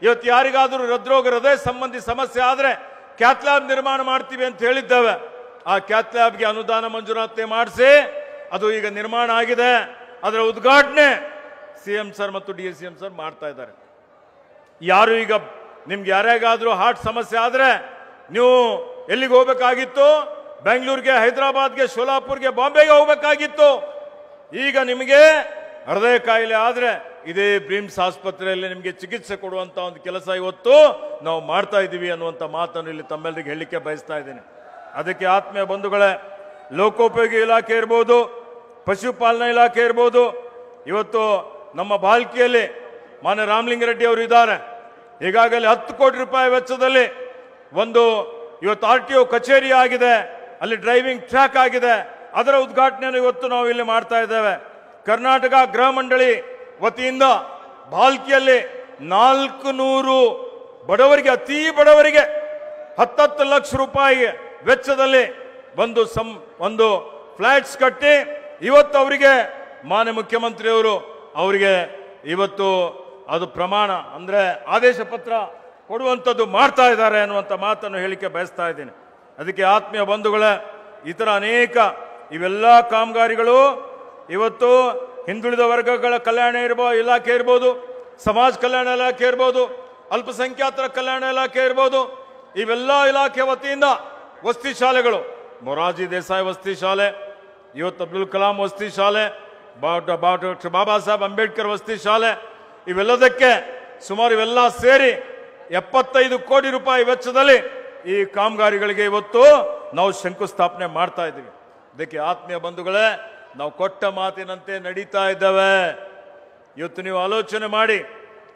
ಇವತ್ತು ಯಾರಿಗಾದರೂ ಹೃದಯ ಸಂಬಂಧಿ ಸಮಸ್ಯೆ ಆದ್ರೆ ಕ್ಯಾತ್ ಲ್ಯಾಬ್ ನಿರ್ಮಾಣ ಮಾಡ್ತೀವಿ ಅಂತ ಹೇಳಿದ್ದೇವೆ. ಆ ಕ್ಯಾತ್ ಲ್ಯಾಬ್ಗೆ ಅನುದಾನ ಮಂಜೂರಾತಿ ಮಾಡಿಸಿ ಅದು ಈಗ ನಿರ್ಮಾಣ ಆಗಿದೆ. ಅದರ ಉದ್ಘಾಟನೆ CM ಸರ್ ಮತ್ತು DCM ಸರ್ ಮಾಡ್ತಾ ಇದ್ದಾರೆ. ಯಾರು ಈಗ ನಿಮ್ಗೆ ಯಾರ್ಯಾಗಾದ್ರೂ ಹಾರ್ಟ್ ಸಮಸ್ಯೆ ಆದ್ರೆ ನೀವು ಎಲ್ಲಿಗೆ ಹೋಗ್ಬೇಕಾಗಿತ್ತು? ಬೆಂಗಳೂರಿಗೆ, ಹೈದರಾಬಾದ್ಗೆ, ಶೋಲಾಪುರ್ಗೆ, ಬಾಂಬೆಗೆ ಹೋಗ್ಬೇಕಾಗಿತ್ತು. ಈಗ ನಿಮಗೆ ಹೃದಯ ಕಾಯಿಲೆ ಆದ್ರೆ ಇದೇ ಬ್ರಿಮ್ಸ್ ಆಸ್ಪತ್ರೆಯಲ್ಲಿ ನಿಮಗೆ ಚಿಕಿತ್ಸೆ ಕೊಡುವಂತ ಒಂದು ಕೆಲಸ ಇವತ್ತು ನಾವು ಮಾಡ್ತಾ ಇದ್ದೀವಿ ಅನ್ನುವಂಥ ಮಾತನ್ನು ಇಲ್ಲಿ ತಮ್ಮೆಲ್ಲರಿಗೆ ಹೇಳಲಿಕ್ಕೆ ಬಯಸ್ತಾ ಇದ್ದೀನಿ. ಅದಕ್ಕೆ ಆತ್ಮೀಯ ಬಂಧುಗಳೇ, ಲೋಕೋಪಯೋಗಿ ಇಲಾಖೆ ಇರ್ಬೋದು, ಪಶುಪಾಲನಾ ಇಲಾಖೆ ಇರ್ಬೋದು, ಇವತ್ತು ನಮ್ಮ ಬಾಲ್ಕಿಯಲ್ಲಿ ಮಾನ್ಯ ರಾಮಲಿಂಗಾರೆಡ್ಡಿ ಅವರು ಇದ್ದಾರೆ. ಈಗಾಗಲೇ 10 ಕೋಟಿ ರೂಪಾಯಿ ವೆಚ್ಚದಲ್ಲಿ ಒಂದು ಇವತ್ತು RTO ಕಚೇರಿ ಆಗಿದೆ, ಅಲ್ಲಿ ಡ್ರೈವಿಂಗ್ ಟ್ರ್ಯಾಕ್ ಆಗಿದೆ. ಅದರ ಉದ್ಘಾಟನೆಯನ್ನು ಇವತ್ತು ನಾವು ಇಲ್ಲಿ ಮಾಡ್ತಾ ಇದ್ದೇವೆ. ಕರ್ನಾಟಕ ಗೃಹ ಮಂಡಳಿ ವತಿಯಿಂದ ಬಾಲ್ಕಿಯಲ್ಲಿ 400 ಬಡವರಿಗೆ, ಅತಿ ಬಡವರಿಗೆ 10 ಲಕ್ಷ ರೂಪಾಯಿ ವೆಚ್ಚದಲ್ಲಿ ಒಂದು ಫ್ಲಾಟ್ಸ್ ಕಟ್ಟಿ ಇವತ್ತು ಅವರಿಗೆ ಮಾನ್ಯ ಮುಖ್ಯಮಂತ್ರಿಯವರು ಅವರಿಗೆ ಇವತ್ತು ಅದು ಪ್ರಮಾಣ ಅಂದ್ರೆ ಆದೇಶ ಪತ್ರ ಕೊಡುವಂಥದ್ದು ಮಾಡ್ತಾ ಇದ್ದಾರೆ ಅನ್ನುವಂಥ ಮಾತನ್ನು ಹೇಳಿಕೆ ಬಯಸ್ತಾ ಇದ್ದೀನಿ. ಅದಕ್ಕೆ ಆತ್ಮೀಯ ಬಂಧುಗಳೇ, ಇತರ ಅನೇಕ ಇವೆಲ್ಲ ಕಾಮಗಾರಿಗಳು ಇವತ್ತು ಹಿಂದುಳಿದ ವರ್ಗಗಳ ಕಲ್ಯಾಣ ಇಲಾಖೆ ಇರ್ಬೋದು, ಸಮಾಜ ಕಲ್ಯಾಣ ಇಲಾಖೆ ಇರ್ಬೋದು, ಅಲ್ಪಸಂಖ್ಯಾತರ ಕಲ್ಯಾಣ ಇಲಾಖೆ ಇರ್ಬೋದು, ಇವೆಲ್ಲ ಇಲಾಖೆ ವತಿಯಿಂದ ವಸತಿ ಶಾಲೆಗಳು, ಮೊರಾರ್ಜಿ ದೇಸಾಯಿ ವಸತಿ ಶಾಲೆ, ಇವತ್ತು ಅಬ್ದುಲ್ ಕಲಾಂ ವಸತಿ ಶಾಲೆ, ಡಾಕ್ಟರ್ ಬಾಬಾ ಸಾಹೇಬ್ ಅಂಬೇಡ್ಕರ್ ವಸತಿ ಶಾಲೆ, ಇವೆಲ್ಲದಕ್ಕೆ ಸುಮಾರು ಇವೆಲ್ಲ ಸೇರಿ 75 ಕೋಟಿ ರೂಪಾಯಿ ವೆಚ್ಚದಲ್ಲಿ ಈ ಕಾಮಗಾರಿಗಳಿಗೆ ಇವತ್ತು ನಾವು ಶಂಕುಸ್ಥಾಪನೆ ಮಾಡ್ತಾ ಇದ್ದೀವಿ. ಇದಕ್ಕೆ ಆತ್ಮೀಯ ಬಂಧುಗಳೇ, ನಾವು ಕೊಟ್ಟ ಮಾತಿನಂತೆ ನಡೀತಾ ಇದ್ದೇವೆ. ಇವತ್ತು ನೀವು ಆಲೋಚನೆ ಮಾಡಿ,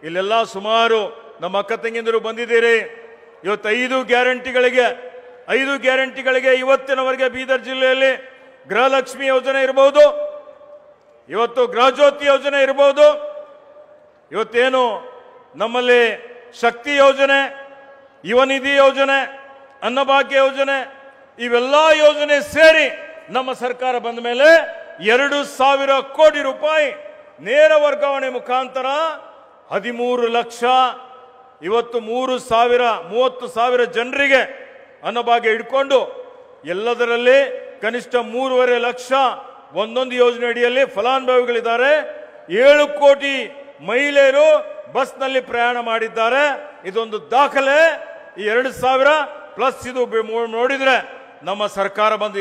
ಇಲ್ಲೆಲ್ಲ ಸುಮಾರು ನಮ್ಮ ಅಕ್ಕ ತಂಗಿಯಂದಿರು ಬಂದಿದ್ದೀರಿ. ಇವತ್ತು 5 ಗ್ಯಾರಂಟಿಗಳಿಗೆ ಇವತ್ತಿನವರೆಗೆ ಬೀದರ್ ಜಿಲ್ಲೆಯಲ್ಲಿ ಗೃಹಲಕ್ಷ್ಮಿ ಯೋಜನೆ ಇರಬಹುದು, ಇವತ್ತು ಗೃಹಜ್ಯೋತಿ ಯೋಜನೆ ಇರಬಹುದು, ಇವತ್ತೇನು ನಮ್ಮಲ್ಲಿ ಶಕ್ತಿ ಯೋಜನೆ, ಯುವನಿಧಿ ಯೋಜನೆ, ಅನ್ನಭಾಗ್ಯ ಯೋಜನೆ, ಇವೆಲ್ಲ ಯೋಜನೆ ಸೇರಿ ನಮ್ಮ ಸರ್ಕಾರ ಬಂದ ಮೇಲೆ 2,000 ಕೋಟಿ ರೂಪಾಯಿ ನೇರ ವರ್ಗಾವಣೆ ಮುಖಾಂತರ 13 ಲಕ್ಷ ಇವತ್ತು 30,000 ಜನರಿಗೆ ಅನ್ನಭಾಗ್ಯ ಹಿಡ್ಕೊಂಡು ಎಲ್ಲದರಲ್ಲಿ ಕನಿಷ್ಠ 3.5 ಲಕ್ಷ ಒಂದೊಂದು ಯೋಜನೆ ಅಡಿಯಲ್ಲಿ ಫಲಾನುಭವಿಗಳಿದ್ದಾರೆ. 7 ಕೋಟಿ ಮಹಿಳೆಯರು ಬಸ್ನಲ್ಲಿ ಪ್ರಯಾಣ ಮಾಡಿದ್ದಾರೆ. ಇದೊಂದು ದಾಖಲೆ. ಈ 2,000 ಪ್ಲಸ್ ಇದು ನೋಡಿದ್ರೆ ನಮ್ಮ ಸರ್ಕಾರ ಬಂದು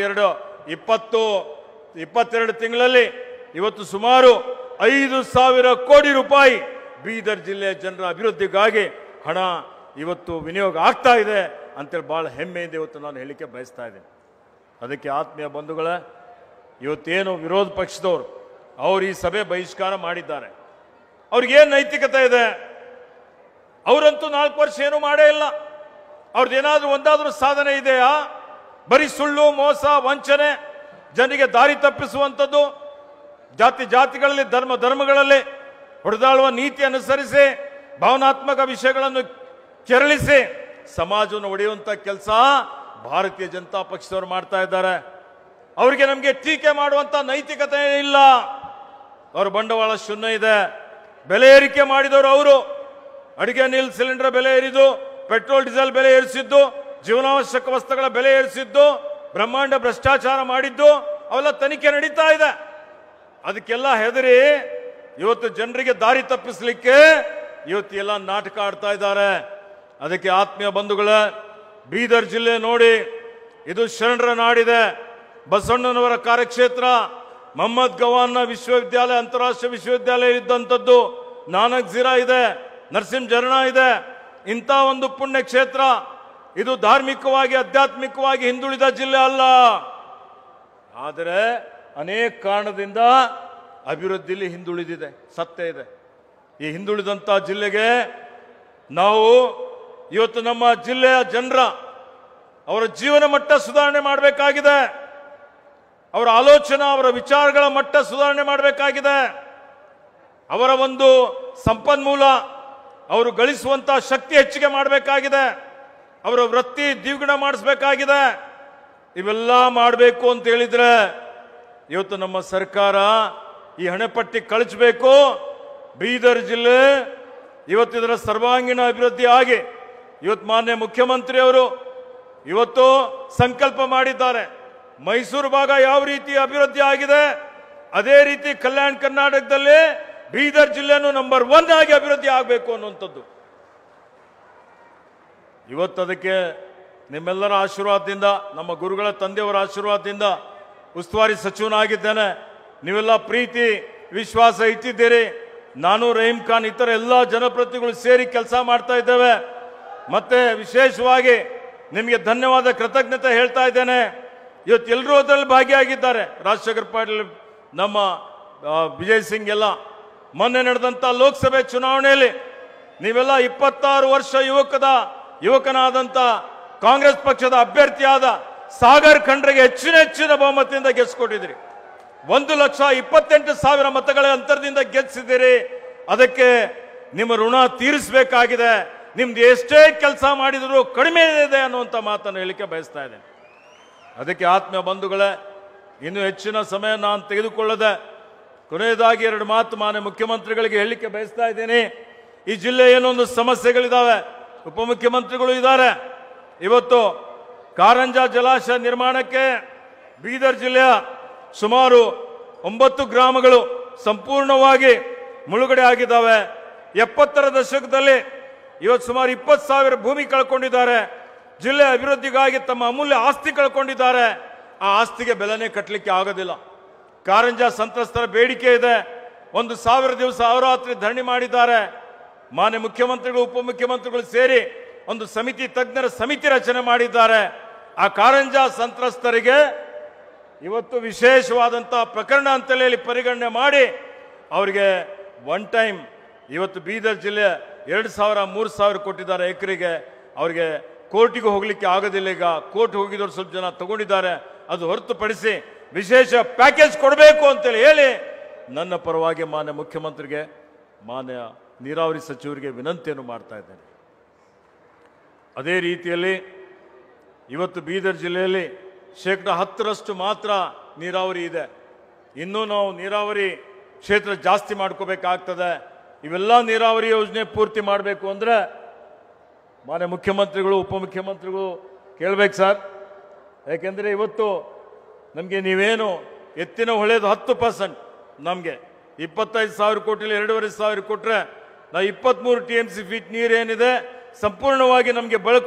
22 ತಿಂಗಳಲ್ಲಿ ಇವತ್ತು ಸುಮಾರು 5,000 ಕೋಟಿ ರೂಪಾಯಿ ಬೀದರ್ ಜಿಲ್ಲೆಯ ಜನರ ಅಭಿವೃದ್ಧಿಗಾಗಿ ಹಣ ಇವತ್ತು ವಿನಿಯೋಗ ಆಗ್ತಾ ಇದೆ ಅಂತೇಳಿ ಬಹಳ ಹೆಮ್ಮೆಯಿಂದ ಇವತ್ತು ನಾನು ಹೇಳಿಕೆ ಬಯಸ್ತಾ ಇದ್ದೀನಿ. ಅದಕ್ಕೆ ಆತ್ಮೀಯ ಬಂಧುಗಳೇ, ಇವತ್ತೇನು ವಿರೋಧ ಪಕ್ಷದವರು ಅವರು ಈ ಸಭೆ ಬಹಿಷ್ಕಾರ ಮಾಡಿದ್ದಾರೆ, ಅವ್ರಿಗೇನು ನೈತಿಕತೆ ಇದೆ? ಅವರಂತೂ 4 ವರ್ಷ ಏನೂ ಮಾಡೇ ಇಲ್ಲ. ಅವ್ರದ್ದೇನಾದ್ರೂ ಒಂದಾದ್ರೂ ಸಾಧನೆ ಇದೆಯಾ? ಬರೀ ಸುಳ್ಳು, ಮೋಸ, ವಂಚನೆ, ಜನರಿಗೆ ದಾರಿ ತಪ್ಪಿಸುವಂಥದ್ದು, ಜಾತಿಗಳಲ್ಲಿ ಧರ್ಮಗಳಲ್ಲಿ ಹೊಡೆದಾಳುವ ನೀತಿ ಅನುಸರಿಸಿ ಭಾವನಾತ್ಮಕ ವಿಷಯಗಳನ್ನು ಕೆರಳಿಸಿ ಸಮಾಜವನ್ನು ಒಡೆಯುವಂತ ಕೆಲಸ ಭಾರತೀಯ ಜನತಾ ಪಕ್ಷದವರು ಮಾಡ್ತಾ ಇದ್ದಾರೆ. ಅವರಿಗೆ ನಮಗೆ ಟೀಕೆ ಮಾಡುವಂತ ನೈತಿಕತೆ ಇಲ್ಲ. ಅವರ ಬಂಡವಾಳ ಶೂನ್ಯ ಇದೆ. ಬೆಲೆ ಏರಿಕೆ ಮಾಡಿದವರು ಅವರು. ಅಡಿಗೆ ನೀಲ್ ಸಿಲಿಂಡರ್ ಬೆಲೆ ಏರಿದು, ಪೆಟ್ರೋಲ್ ಡೀಸೆಲ್ ಬೆಲೆ ಏರಿಸಿದ್ದು, ಜೀವನಾವಶ್ಯಕ ವಸ್ತುಗಳ ಬೆಲೆ ಏರಿಸಿದ್ದು, ಬ್ರಹ್ಮಾಂಡ ಭ್ರಷ್ಟಾಚಾರ ಮಾಡಿದ್ದು ಅವೆಲ್ಲ ತನಿಖೆ ನಡೀತಾ ಇದೆ. ಅದಕ್ಕೆಲ್ಲ ಹೆದರಿ ಇವತ್ತು ಜನರಿಗೆ ದಾರಿ ತಪ್ಪಿಸಲಿಕ್ಕೆ ಇವತ್ತು ಎಲ್ಲ ನಾಟಕ ಆಡ್ತಾ ಇದ್ದಾರೆ. ಅದಕ್ಕೆ ಆತ್ಮೀಯ ಬಂಧುಗಳೇ, ಬೀದರ್ ಜಿಲ್ಲೆ ನೋಡಿ, ಇದು ಶರಣರ ನಾಡಿದೆ. ಬಸವಣ್ಣನವರ ಕಾರ್ಯಕ್ಷೇತ್ರ, ಮೊಹಮ್ಮದ್ ಗವಾನ್ನ ವಿಶ್ವವಿದ್ಯಾಲಯ, ಅಂತಾರಾಷ್ಟ್ರೀಯ ವಿಶ್ವವಿದ್ಯಾಲಯ ಇದ್ದಂಥದ್ದು, ನಾನಕ್ ಝೀರಾ ಇದೆ, ನರಸಿಂಹ ಝರಣ ಇದೆ. ಇಂಥ ಒಂದು ಪುಣ್ಯ ಕ್ಷೇತ್ರ ಇದು ಧಾರ್ಮಿಕವಾಗಿ ಆಧ್ಯಾತ್ಮಿಕವಾಗಿ ಹಿಂದುಳಿದ ಜಿಲ್ಲೆ ಅಲ್ಲ. ಆದರೆ ಅನೇಕ ಕಾರಣದಿಂದ ಅಭಿವೃದ್ಧಿಯಲ್ಲಿ ಹಿಂದುಳಿದಿದೆ, ಸತ್ಯ ಇದೆ. ಈ ಹಿಂದುಳಿದಂಥ ಜಿಲ್ಲೆಗೆ ನಾವು ಇವತ್ತು ನಮ್ಮ ಜಿಲ್ಲೆಯ ಜನರ ಅವರ ಜೀವನ ಮಟ್ಟ ಸುಧಾರಣೆ ಮಾಡಬೇಕಾಗಿದೆ. ಅವರ ಆಲೋಚನಾ, ಅವರ ವಿಚಾರಗಳ ಮಟ್ಟ ಸುಧಾರಣೆ ಮಾಡಬೇಕಾಗಿದೆ. ಅವರ ಒಂದು ಸಂಪನ್ಮೂಲ, ಅವರು ಗಳಿಸುವಂತ ಶಕ್ತಿ ಹೆಚ್ಚಿಗೆ ಮಾಡಬೇಕಾಗಿದೆ. ಅವರ ವೃತ್ತಿ ದ್ವಿಗುಣ ಮಾಡಿಸಬೇಕಾಗಿದೆ. ಇವೆಲ್ಲ ಮಾಡಬೇಕು ಅಂತ ಹೇಳಿದ್ರೆ ಇವತ್ತು ನಮ್ಮ ಸರ್ಕಾರ ಈ ಹಣೆಪಟ್ಟಿ ಕಳಿಸಬೇಕು. ಬೀದರ್ ಜಿಲ್ಲೆ ಇವತ್ತು ಇದರ ಸರ್ವಾಂಗೀಣ ಅಭಿವೃದ್ಧಿ ಆಗಿ ಇವತ್ತು ಮಾನ್ಯ ಮುಖ್ಯಮಂತ್ರಿ ಅವರು ಇವತ್ತು ಸಂಕಲ್ಪ ಮಾಡಿದ್ದಾರೆ. ಮೈಸೂರು ಭಾಗ ಯಾವ ರೀತಿ ಅಭಿವೃದ್ಧಿ ಆಗಿದೆ ಅದೇ ರೀತಿ ಕಲ್ಯಾಣ ಕರ್ನಾಟಕದಲ್ಲಿ ಬೀದರ್ ಜಿಲ್ಲೆಯನ್ನು ನಂಬರ್ 1 ಆಗಿ ಅಭಿವೃದ್ಧಿ ಆಗಬೇಕು ಅನ್ನುವಂಥದ್ದು. ಇವತ್ತು ಅದಕ್ಕೆ ನಿಮ್ಮೆಲ್ಲರ ಆಶೀರ್ವಾದದಿಂದ, ನಮ್ಮ ಗುರುಗಳ ತಂದೆಯವರ ಆಶೀರ್ವಾದದಿಂದ ಉಸ್ತುವಾರಿ ಸಚಿವನಾಗಿದ್ದೇನೆ. ನೀವೆಲ್ಲ ಪ್ರೀತಿ ವಿಶ್ವಾಸ ಇಟ್ಟಿದ್ದೀರಿ. ನಾನು, ರಹೀಂ ಖಾನ್, ಇತರ ಎಲ್ಲ ಜನಪ್ರತಿನಿಧಿಗಳು ಸೇರಿ ಕೆಲಸ ಮಾಡ್ತಾ ಇದ್ದೇವೆ. ಮತ್ತೆ ವಿಶೇಷವಾಗಿ ನಿಮಗೆ ಧನ್ಯವಾದ, ಕೃತಜ್ಞತೆ ಹೇಳ್ತಾ ಇದ್ದೇನೆ. ಇವತ್ತು ಎಲ್ಲರೂ ಅದರಲ್ಲಿ ಭಾಗಿಯಾಗಿದ್ದಾರೆ. ರಾಜಶೇಖರ್ ಪಾಟೀಲ್, ನಮ್ಮ ವಿಜಯ್ ಸಿಂಗ್ ಎಲ್ಲ ಮೊನ್ನೆ ನಡೆದಂತ ಲೋಕಸಭೆ ಚುನಾವಣೆಯಲ್ಲಿ ನೀವೆಲ್ಲ 26 ವರ್ಷ ಯುವಕನಾದಂತ ಕಾಂಗ್ರೆಸ್ ಪಕ್ಷದ ಅಭ್ಯರ್ಥಿಯಾದ ಸಾಗರ್ ಖಂಡ್ರೆಗೆ ಹೆಚ್ಚಿನ ಬಹುಮತದಿಂದ ಗೆಲ್ಲಿಸಿಕೊಟ್ಟಿದ್ರಿ. 1,28,000 ಮತಗಳ ಅಂತರದಿಂದ ಗೆಲ್ಲಿಸಿದ್ದೀರಿ. ಅದಕ್ಕೆ ನಿಮ್ಮ ಋಣ ತೀರಿಸಬೇಕಾಗಿದೆ. ನಿಮ್ದು ಎಷ್ಟೇ ಕೆಲಸ ಮಾಡಿದ್ರು ಕಡಿಮೆ ಇದೆ ಅನ್ನುವಂಥ ಮಾತನ್ನು ಹೇಳಿಕೆ ಬಯಸ್ತಾ ಇದ್ದೇನೆ. ಅದಕ್ಕೆ ಆತ್ಮೀಯ ಬಂಧುಗಳೇ, ಇನ್ನು ಹೆಚ್ಚಿನ ಸಮಯ ನಾನು ತೆಗೆದುಕೊಳ್ಳದೆ ಕೊನೆಯದಾಗಿ 2 ಮಾತು ಮಾನ್ಯ ಮುಖ್ಯಮಂತ್ರಿಗಳಿಗೆ ಹೇಳಲಿಕ್ಕೆ ಬಯಸ್ತಾ ಇದ್ದೀನಿ. ಈ ಜಿಲ್ಲೆ ಏನೊಂದು ಸಮಸ್ಯೆಗಳಿದ್ದಾವೆ. ಉಪಮುಖ್ಯಮಂತ್ರಿಗಳು ಇದ್ದಾರೆ. ಇವತ್ತು ಕಾರಂಜಾ ಜಲಾಶಯ ನಿರ್ಮಾಣಕ್ಕೆ ಬೀದರ್ ಜಿಲ್ಲೆಯ ಸುಮಾರು 9 ಗ್ರಾಮಗಳು ಸಂಪೂರ್ಣವಾಗಿ ಮುಳುಗಡೆ ಆಗಿದ್ದಾವೆ. 70ರ ದಶಕದಲ್ಲಿ ಇವತ್ತು ಸುಮಾರು 20,000 ಭೂಮಿ ಕಳ್ಕೊಂಡಿದ್ದಾರೆ. ಜಿಲ್ಲೆ ಅಭಿವೃದ್ಧಿಗಾಗಿ ತಮ್ಮ ಅಮೂಲ್ಯ ಆಸ್ತಿ ಕಳ್ಕೊಂಡಿದ್ದಾರೆ. ಆ ಆಸ್ತಿಗೆ ಬೆಲೆನೇ ಕಟ್ಟಲಿಕ್ಕೆ ಆಗೋದಿಲ್ಲ. ಕಾರಂಜಾ ಸಂತ್ರಸ್ತರ ಬೇಡಿಕೆ ಇದೆ. 1,000 ದಿವಸ ಅಹೋರಾತ್ರಿ ಧರಣಿ ಮಾಡಿದ್ದಾರೆ. ಮಾನ್ಯ ಮುಖ್ಯಮಂತ್ರಿಗಳು, ಉಪಮುಖ್ಯಮಂತ್ರಿಗಳು ಸೇರಿ ಒಂದು ತಜ್ಞರ ಸಮಿತಿ ರಚನೆ ಮಾಡಿದ್ದಾರೆ. ಆ ಕಾರಂಜಾ ಸಂತ್ರಸ್ತರಿಗೆ ಇವತ್ತು ವಿಶೇಷವಾದಂತಹ ಪ್ರಕರಣ ಅಂತೇಳಿ ಪರಿಗಣನೆ ಮಾಡಿ ಅವರಿಗೆ ಒನ್ ಟೈಮ್ ಇವತ್ತು ಬೀದರ್ ಜಿಲ್ಲೆ 2,000-3,000 ಕೊಟ್ಟಿದ್ದಾರೆ ಎಕರೆಗೆ. ಅವರಿಗೆ ಕೋರ್ಟಿಗೆ ಹೋಗ್ಲಿಕ್ಕೆ ಆಗೋದಿಲ್ಲ. ಈಗ ಕೋರ್ಟ್ ಹೋಗಿದವರು ಸ್ವಲ್ಪ ಜನ ತಗೊಂಡಿದ್ದಾರೆ. ಅದು ಹೊರತುಪಡಿಸಿ ವಿಶೇಷ ಪ್ಯಾಕೇಜ್ ಕೊಡಬೇಕು ಅಂತೇಳಿ ಹೇಳಿ ನನ್ನ ಪರವಾಗಿ ಮಾನ್ಯ ಮುಖ್ಯಮಂತ್ರಿಗೆ, ಮಾನ್ಯ ನೀರಾವರಿ ಸಚಿವರಿಗೆ ವಿನಂತಿಯನ್ನು ಮಾಡ್ತಾ ಇದ್ದೇನೆ. ಅದೇ ರೀತಿಯಲ್ಲಿ ಇವತ್ತು ಬೀದರ್ ಜಿಲ್ಲೆಯಲ್ಲಿ 10% ಮಾತ್ರ ನೀರಾವರಿ ಇದೆ. ಇನ್ನೂ ನಾವು ನೀರಾವರಿ ಕ್ಷೇತ್ರ ಜಾಸ್ತಿ ಮಾಡ್ಕೋಬೇಕಾಗ್ತದೆ. ಇವೆಲ್ಲ ನೀರಾವರಿ ಯೋಜನೆ ಪೂರ್ತಿ ಮಾಡಬೇಕು ಅಂದರೆ ಮಾನ್ಯ ಮುಖ್ಯಮಂತ್ರಿಗಳು ಉಪಮುಖ್ಯಮಂತ್ರಿಗಳು ಕೇಳಬೇಕು ಸರ್. ಯಾಕೆಂದರೆ ಇವತ್ತು ನಮಗೆ ನೀವೇನು ಎತ್ತಿನ ಹೊಳೆದು 10%, ನಮಗೆ 25,000 ಕೋಟಿಲಿ 2,500 ಕೊಟ್ಟರೆ ನಾವು 23 TMC ಫೀಟ್ ನೀರೇನಿದೆ ಸಂಪೂರ್ಣವಾಗಿ ನಮಗೆ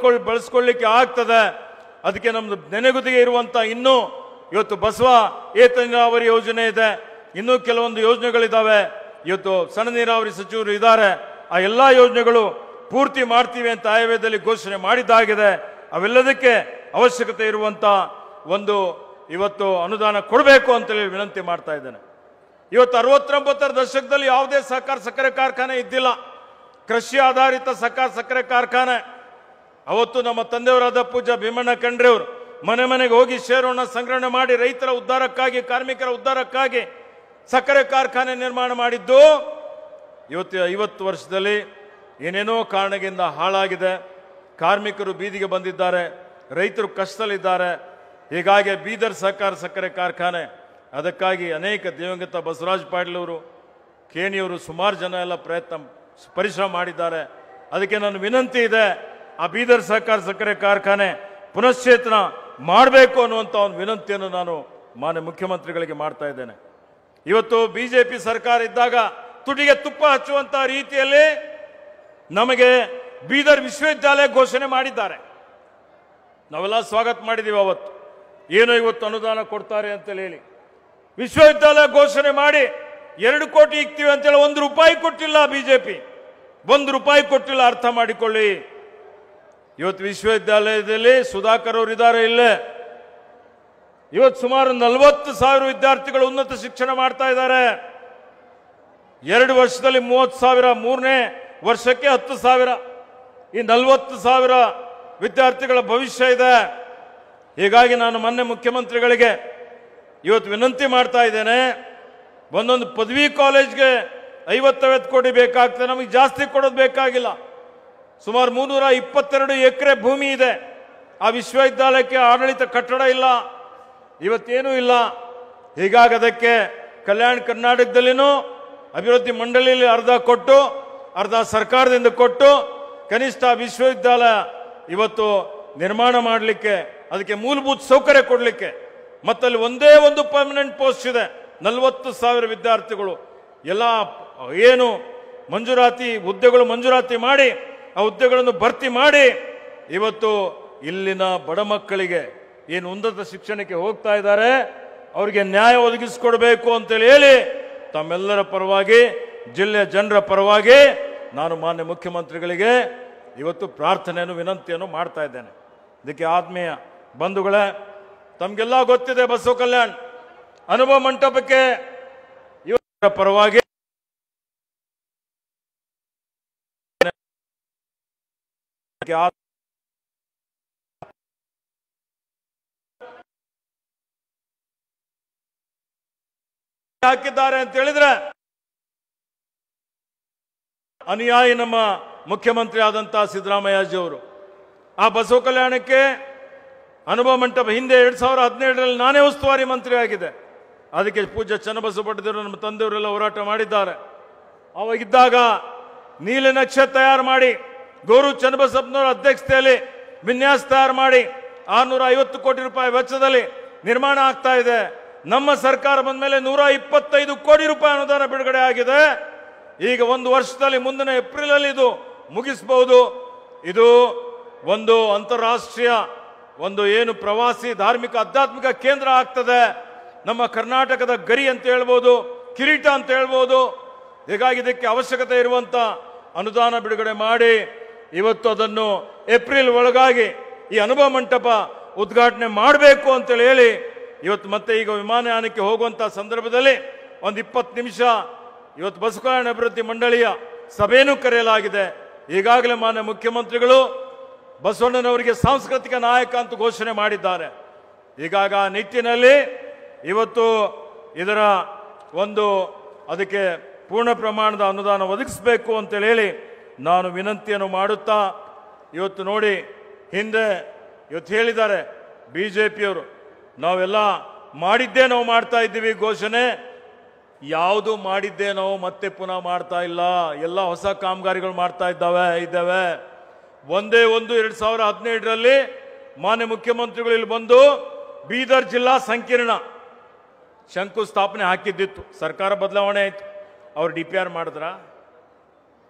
ಬಳಸ್ಕೊಳ್ಳಿಕ್ಕೆ ಆಗ್ತದೆ. ಅದಕ್ಕೆ ನಮ್ಮದು ನೆನೆಗುದಿಗೆ ಇರುವಂಥ ಇನ್ನೂ ಇವತ್ತು ಬಸವ ಏತ ನೀರಾವರಿ ಯೋಜನೆ ಇದೆ, ಇನ್ನೂ ಕೆಲವೊಂದು ಯೋಜನೆಗಳಿದ್ದಾವೆ. ಇವತ್ತು ಸಣ್ಣ ನೀರಾವರಿ ಸಚಿವರು ಇದ್ದಾರೆ, ಆ ಎಲ್ಲ ಯೋಜನೆಗಳು ಪೂರ್ತಿ ಮಾಡ್ತೀವಿ ಅಂತ ಆಯವ್ಯಯದಲ್ಲಿ ಘೋಷಣೆ ಮಾಡಿದ್ದಾಗಿದೆ. ಅವೆಲ್ಲದಕ್ಕೆ ಅವಶ್ಯಕತೆ ಇರುವಂಥ ಒಂದು ಇವತ್ತು ಅನುದಾನ ಕೊಡಬೇಕು ಅಂತೇಳಿ ವಿನಂತಿ ಮಾಡ್ತಾ ಇದ್ದೇನೆ. ಇವತ್ತು 60-90ರ ದಶಕದಲ್ಲಿ ಯಾವುದೇ ಸಹಕಾರ ಸಕ್ಕರೆ ಕಾರ್ಖಾನೆ ಇದ್ದಿಲ್ಲ, ಕೃಷಿ ಆಧಾರಿತ ಸಹಕಾರ ಸಕ್ಕರೆ ಕಾರ್ಖಾನೆ. ಅವತ್ತು ನಮ್ಮ ತಂದೆಯವರಾದ ಪೂಜ್ಯ ಭೀಮಣ್ಣ ಖಂಡ್ರೆ ಅವರು ಮನೆ ಮನೆಗೆ ಹೋಗಿ ಷೇರನ್ನು ಸಂಗ್ರಹಣೆ ಮಾಡಿ ರೈತರ ಉದ್ಧಾರಕ್ಕಾಗಿ, ಕಾರ್ಮಿಕರ ಉದ್ಧಾರಕ್ಕಾಗಿ ಸಕ್ಕರೆ ಕಾರ್ಖಾನೆ ನಿರ್ಮಾಣ ಮಾಡಿದ್ದು. ಇವತ್ತು 50 ವರ್ಷದಲ್ಲಿ ಏನೇನೋ ಕಾರಣದಿಂದ ಹಾಳಾಗಿದೆ. ಕಾರ್ಮಿಕರು ಬೀದಿಗೆ ಬಂದಿದ್ದಾರೆ, ರೈತರು ಕಷ್ಟದಲ್ಲಿದ್ದಾರೆ. ಹೀಗಾಗಿ ಬೀದರ್ ಸಹಕಾರ ಸಕ್ಕರೆ ಕಾರ್ಖಾನೆ, ಅದಕ್ಕಾಗಿ ಅನೇಕ ದಿವಂಗತ ಬಸವರಾಜ ಪಾಟೀಲ್ ಅವರು, ಕೇಣಿಯವರು, ಸುಮಾರು ಜನ ಎಲ್ಲ ಪರಿಶ್ರಮ ಮಾಡಿದ್ದಾರೆ. ಅದಕ್ಕೆ ನನ್ನ ವಿನಂತಿ ಇದೆ, ಆ ಬೀದರ್ ಸಹಕಾರ ಸಕ್ಕರೆ ಕಾರ್ಖಾನೆ ಪುನಶ್ಚೇತನ ಮಾಡಬೇಕು ಅನ್ನುವಂಥ ಒಂದು ವಿನಂತಿಯನ್ನು ನಾನು ಮಾನ್ಯ ಮುಖ್ಯಮಂತ್ರಿಗಳಿಗೆ ಮಾಡ್ತಾ ಇದ್ದೇನೆ. ಇವತ್ತು ಬಿಜೆಪಿ ಸರ್ಕಾರ ಇದ್ದಾಗ ತುಟಿಗೆ ತುಪ್ಪ ಹಚ್ಚುವಂಥ ರೀತಿಯಲ್ಲಿ ನಮಗೆ ಬೀದರ್ ವಿಶ್ವವಿದ್ಯಾಲಯ ಘೋಷಣೆ ಮಾಡಿದ್ದಾರೆ. ನಾವೆಲ್ಲ ಸ್ವಾಗತ ಮಾಡಿದ್ದೀವಿ. ಅವತ್ತು ಏನೋ ಇವತ್ತು ಅನುದಾನ ಕೊಡ್ತಾರೆ ಅಂತೇಳಿ ಹೇಳಿ ವಿಶ್ವವಿದ್ಯಾಲಯ ಘೋಷಣೆ ಮಾಡಿ 2 ಕೋಟಿ ಇಕ್ತೀವಿ ಅಂತೇಳಿ 1 ರೂಪಾಯಿ ಕೊಟ್ಟಿಲ್ಲ ಬಿಜೆಪಿ, 1 ರೂಪಾಯಿ ಕೊಟ್ಟಿಲ್ಲ. ಅರ್ಥ ಮಾಡಿಕೊಳ್ಳಿ. ಇವತ್ತು ವಿಶ್ವವಿದ್ಯಾಲಯದಲ್ಲಿ ಸುಧಾಕರ್ ಅವರು ಇದ್ದಾರೆ ಇಲ್ಲೇ. ಇವತ್ತು ಸುಮಾರು 40,000 ವಿದ್ಯಾರ್ಥಿಗಳು ಉನ್ನತ ಶಿಕ್ಷಣ ಮಾಡ್ತಾ ಇದ್ದಾರೆ. 2 ವರ್ಷದಲ್ಲಿ 30,000, 3ನೇ ವರ್ಷಕ್ಕೆ 10,000. ಈ 40,000 ವಿದ್ಯಾರ್ಥಿಗಳ ಭವಿಷ್ಯ ಇದೆ. ಹೀಗಾಗಿ ನಾನು ಮೊನ್ನೆ ಮುಖ್ಯಮಂತ್ರಿಗಳಿಗೆ ಇವತ್ತು ವಿನಂತಿ ಮಾಡ್ತಾ ಇದ್ದೇನೆ, ಒಂದೊಂದು ಪದವಿ ಕಾಲೇಜ್ಗೆ 50 ಕೋಟಿ ಬೇಕಾಗ್ತದೆ. ನಮಗೆ ಜಾಸ್ತಿ ಕೊಡೋದು ಬೇಕಾಗಿಲ್ಲ. ಸುಮಾರು 322 ಎಕರೆ ಭೂಮಿ ಇದೆ. ಆ ವಿಶ್ವವಿದ್ಯಾಲಯಕ್ಕೆ ಆಡಳಿತ ಕಟ್ಟಡ ಇಲ್ಲ, ಇವತ್ತೇನೂ ಇಲ್ಲ. ಹೀಗಾಗಿ ಅದಕ್ಕೆ ಕಲ್ಯಾಣ ಕರ್ನಾಟಕದಲ್ಲಿನೂ ಅಭಿವೃದ್ಧಿ ಮಂಡಳಿಯಲ್ಲಿ ಅರ್ಧ ಕೊಟ್ಟು, ಅರ್ಧ ಸರ್ಕಾರದಿಂದ ಕೊಟ್ಟು, ಕನಿಷ್ಠ ವಿಶ್ವವಿದ್ಯಾಲಯ ಇವತ್ತು ನಿರ್ಮಾಣ ಮಾಡಲಿಕ್ಕೆ, ಅದಕ್ಕೆ ಮೂಲಭೂತ ಸೌಕರ್ಯ ಕೊಡಲಿಕ್ಕೆ, ಮತ್ತಲ್ಲಿ ಒಂದೇ ಒಂದು ಪರ್ಮನೆಂಟ್ ಪೋಸ್ಟ್ ಇದೆ. 40,000 ವಿದ್ಯಾರ್ಥಿಗಳು ಎಲ್ಲ ಏನು ಮಂಜೂರಾತಿ ಹುದ್ದೆಗಳು ಮಂಜೂರಾತಿ ಮಾಡಿ ಆ ಹುದ್ದೆಗಳನ್ನು ಭರ್ತಿ ಮಾಡಿ ಇವತ್ತು ಇಲ್ಲಿನ ಬಡ ಮಕ್ಕಳಿಗೆ ಏನು ಉನ್ನತ ಶಿಕ್ಷಣಕ್ಕೆ ಹೋಗ್ತಾ ಇದ್ದಾರೆ ಅವರಿಗೆ ನ್ಯಾಯ ಒದಗಿಸಿಕೊಡಬೇಕು ಅಂತೇಳಿ ಹೇಳಿ ತಮ್ಮೆಲ್ಲರ ಪರವಾಗಿ, ಜಿಲ್ಲೆಯ ಜನರ ಪರವಾಗಿ ನಾನು ಮಾನ್ಯ ಮುಖ್ಯಮಂತ್ರಿಗಳಿಗೆ ಇವತ್ತು ಪ್ರಾರ್ಥನೆಯನ್ನು, ವಿನಂತಿಯನ್ನು ಮಾಡ್ತಾ ಇದ್ದೇನೆ. ಇದಕ್ಕೆ ಆತ್ಮೀಯ ಬಂಧುಗಳೇ, ತಮಗೆಲ್ಲ ಗೊತ್ತಿದೆ ಬಸವ ಕಲ್ಯಾಣ್ ಅನುಭವ ಮಂಟಪಕ್ಕೆ ಇವರ ಪರವಾಗಿ ಹಾಕಿದ್ದಾರೆ ಅಂತ ಹೇಳಿದ್ರೆ ಅನುಯಾಯಿ ನಮ್ಮ ಮುಖ್ಯಮಂತ್ರಿ ಆದಂತಹ ಸಿದ್ದರಾಮಯ್ಯಜಿ ಅವರು ಆ ಬಸವ ಕಲ್ಯಾಣಕ್ಕೆ ಅನುಭವ ಮಂಟಪ ಹಿಂದೆ 2017ರಲ್ಲಿ ನಾನೇ ಉಸ್ತುವಾರಿ ಮಂತ್ರಿ ಆಗಿದೆ. ಅದಕ್ಕೆ ಪೂಜ್ಯ ಚನ್ನಬಸವ ಪಟ್ಟದೇವರು ನಮ್ಮ ತಂದೆಯವರೆಲ್ಲ ಹೋರಾಟ ಮಾಡಿದ್ದಾರೆ. ಅವಾಗಿದ್ದಾಗ ನೀಲನಕ್ಷೆ ತಯಾರು ಮಾಡಿ ಗೌರವ್ ಚನ್ನಬಸಪ್ಪನವರ ಅಧ್ಯಕ್ಷತೆಯಲ್ಲಿ ವಿನ್ಯಾಸ ತಯಾರು ಮಾಡಿ 650 ಕೋಟಿ ರೂಪಾಯಿ ವೆಚ್ಚದಲ್ಲಿ ನಿರ್ಮಾಣ ಆಗ್ತಾ ಇದೆ. ನಮ್ಮ ಸರ್ಕಾರ ಬಂದ ಮೇಲೆ 125 ಕೋಟಿ ರೂಪಾಯಿ ಅನುದಾನ ಬಿಡುಗಡೆ ಆಗಿದೆ. ಈಗ 1 ವರ್ಷದಲ್ಲಿ ಮುಂದಿನ ಏಪ್ರಿಲ್ ಅಲ್ಲಿ ಇದು ಮುಗಿಸಬಹುದು. ಇದು ಒಂದು ಅಂತಾರಾಷ್ಟ್ರೀಯ ಒಂದು ಏನು ಪ್ರವಾಸಿ ಧಾರ್ಮಿಕ ಆಧ್ಯಾತ್ಮಿಕ ಕೇಂದ್ರ ಆಗ್ತದೆ. ನಮ್ಮ ಕರ್ನಾಟಕದ ಗರಿ ಅಂತ ಹೇಳ್ಬೋದು, ಕಿರೀಟ ಅಂತ ಹೇಳ್ಬೋದು. ಹೀಗಾಗಿ ಇದಕ್ಕೆ ಅವಶ್ಯಕತೆ ಇರುವಂತ ಅನುದಾನ ಬಿಡುಗಡೆ ಮಾಡಿ ಇವತ್ತು ಅದನ್ನು ಏಪ್ರಿಲ್ ಒಳಗಾಗಿ ಈ ಅನುಭವ ಮಂಟಪ ಉದ್ಘಾಟನೆ ಮಾಡಬೇಕು ಅಂತೇಳಿ ಹೇಳಿ ಇವತ್ತು ಮತ್ತೆ ಈಗ ವಿಮಾನಯಾನಕ್ಕೆ ಹೋಗುವಂತ ಸಂದರ್ಭದಲ್ಲಿ ಒಂದು 20 ನಿಮಿಷ ಇವತ್ತು ಬಸವ ಕಲ್ಯಾಣ ಅಭಿವೃದ್ಧಿ ಮಂಡಳಿಯ ಸಭೆಯನ್ನು ಕರೆಯಲಾಗಿದೆ. ಈಗಾಗಲೇ ಮಾನ್ಯ ಮುಖ್ಯಮಂತ್ರಿಗಳು ಬಸವಣ್ಣನವರಿಗೆ ಸಾಂಸ್ಕೃತಿಕ ನಾಯಕ ಅಂತ ಘೋಷಣೆ ಮಾಡಿದ್ದಾರೆ. ಹೀಗಾಗಿ ಆ ನಿಟ್ಟಿನಲ್ಲಿ ಇವತ್ತು ಇದರ ಒಂದು ಅದಕ್ಕೆ ಪೂರ್ಣ ಪ್ರಮಾಣದ ಅನುದಾನ ಒದಗಿಸಬೇಕು ಅಂತೇಳಿ ಹೇಳಿ ನಾನು ವಿನಂತಿಯನ್ನು ಮಾಡುತ್ತಾ, ಇವತ್ತು ನೋಡಿ ಹಿಂದೆ ಇವತ್ತು ಹೇಳಿದ್ದಾರೆ ಬಿಜೆಪಿಯವರು, ನಾವೆಲ್ಲ ಮಾಡಿದ್ದೇ ನಾವು ಮಾಡ್ತಾ ಇದ್ದೀವಿ ಘೋಷಣೆ. ಯಾವುದು ಮಾಡಿದ್ದೇ ನಾವು ಮತ್ತೆ ಪುನಃ ಮಾಡ್ತಾ ಇಲ್ಲ. ಎಲ್ಲ ಹೊಸ ಕಾಮಗಾರಿಗಳು ಮಾಡ್ತಾ ಇದ್ದಾವೆ. ಒಂದೇ 2017ರಲ್ಲಿ ಮಾನ್ಯ ಮುಖ್ಯಮಂತ್ರಿಗಳು ಇಲ್ಲಿ ಬಂದು ಬೀದರ್ ಜಿಲ್ಲಾ ಸಂಕೀರ್ಣ ಶಂಕುಸ್ಥಾಪನೆ ಹಾಕಿದ್ದಿತ್ತು. ಸರ್ಕಾರ ಬದಲಾವಣೆ ಆಯಿತು. ಅವ್ರು DPR ಮಾಡಿದ್ರ?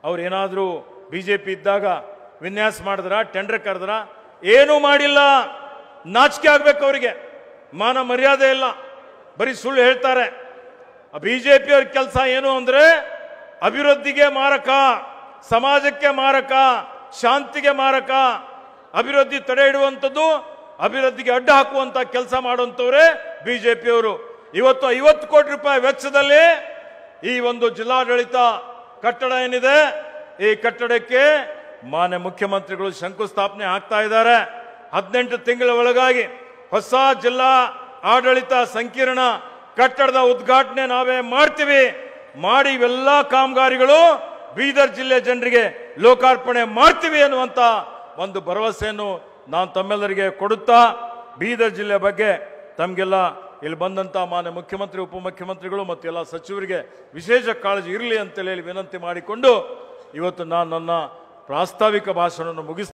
ಅವ್ರು ಏನಾದರೂ BJP ಇದ್ದಾಗ ವಿನ್ಯಾಸ ಮಾಡಿದ್ರ? ಟೆಂಡರ್ ಕರೆದ್ರ? ಏನೂ ಮಾಡಿಲ್ಲ. ನಾಚಿಕೆ ಆಗ್ಬೇಕು ಅವರಿಗೆ. ಮಾನ ಮರ್ಯಾದೆ ಇಲ್ಲ, ಬರೀ ಸುಳ್ಳು ಹೇಳ್ತಾರೆ. BJP ಅವ್ರ ಕೆಲಸ ಏನು ಅಂದ್ರೆ ಅಭಿವೃದ್ಧಿಗೆ ಮಾರಕ, ಸಮಾಜಕ್ಕೆ ಮಾರಕ, ಶಾಂತಿಗೆ ಮಾರಕ, ಅಭಿವೃದ್ಧಿ ತಡೆ ಇಡುವಂಥದ್ದು, ಅಭಿವೃದ್ಧಿಗೆ ಅಡ್ಡ ಹಾಕುವಂತ ಕೆಲಸ ಮಾಡುವಂಥವ್ರೆ BJP ಅವರು. ಇವತ್ತು 50 ಕೋಟಿ ರೂಪಾಯಿ ವೆಚ್ಚದಲ್ಲಿ ಈ ಒಂದು ಜಿಲ್ಲಾಡಳಿತ ಕಟ್ಟಡ ಏನಿದೆ, ಈ ಕಟ್ಟಡಕ್ಕೆ ಮಾನ್ಯ ಮುಖ್ಯಮಂತ್ರಿಗಳು ಶಂಕುಸ್ಥಾಪನೆ ಆಗ್ತಾ ಇದ್ದಾರೆ. 18 ತಿಂಗಳ ಒಳಗಾಗಿ ಹೊಸ ಜಿಲ್ಲಾ ಆಡಳಿತ ಸಂಕೀರ್ಣ ಕಟ್ಟಡದ ಉದ್ಘಾಟನೆ ನಾವೇ ಮಾಡ್ತೀವಿ. ಮಾಡಿ ಇವೆಲ್ಲ ಕಾಮಗಾರಿಗಳು ಬೀದರ್ ಜಿಲ್ಲೆ ಜನರಿಗೆ ಲೋಕಾರ್ಪಣೆ ಮಾಡ್ತೀವಿ ಅನ್ನುವಂತ ಒಂದು ಭರವಸೆಯನ್ನು ನಾನು ತಮ್ಮೆಲ್ಲರಿಗೆ ಕೊಡುತ್ತಾ, ಬೀದರ್ ಜಿಲ್ಲೆ ಬಗ್ಗೆ ತಮಗೆಲ್ಲ ಇಲ್ಲಿ ಬಂದಂತ ಮಾನ್ಯ ಮುಖ್ಯಮಂತ್ರಿ, ಉಪಮುಖ್ಯಮಂತ್ರಿಗಳು ಮತ್ತು ಎಲ್ಲ ಸಚಿವರಿಗೆ ವಿಶೇಷ ಕಾಳಜಿ ಇರಲಿ ಅಂತೇಳಿ ವಿನಂತಿ ಮಾಡಿಕೊಂಡು ಇವತ್ತು ನಾನು ನನ್ನ ಪ್ರಾಸ್ತಾವಿಕ ಭಾಷಣವನ್ನು ಮುಗಿಸ್ತೇನೆ.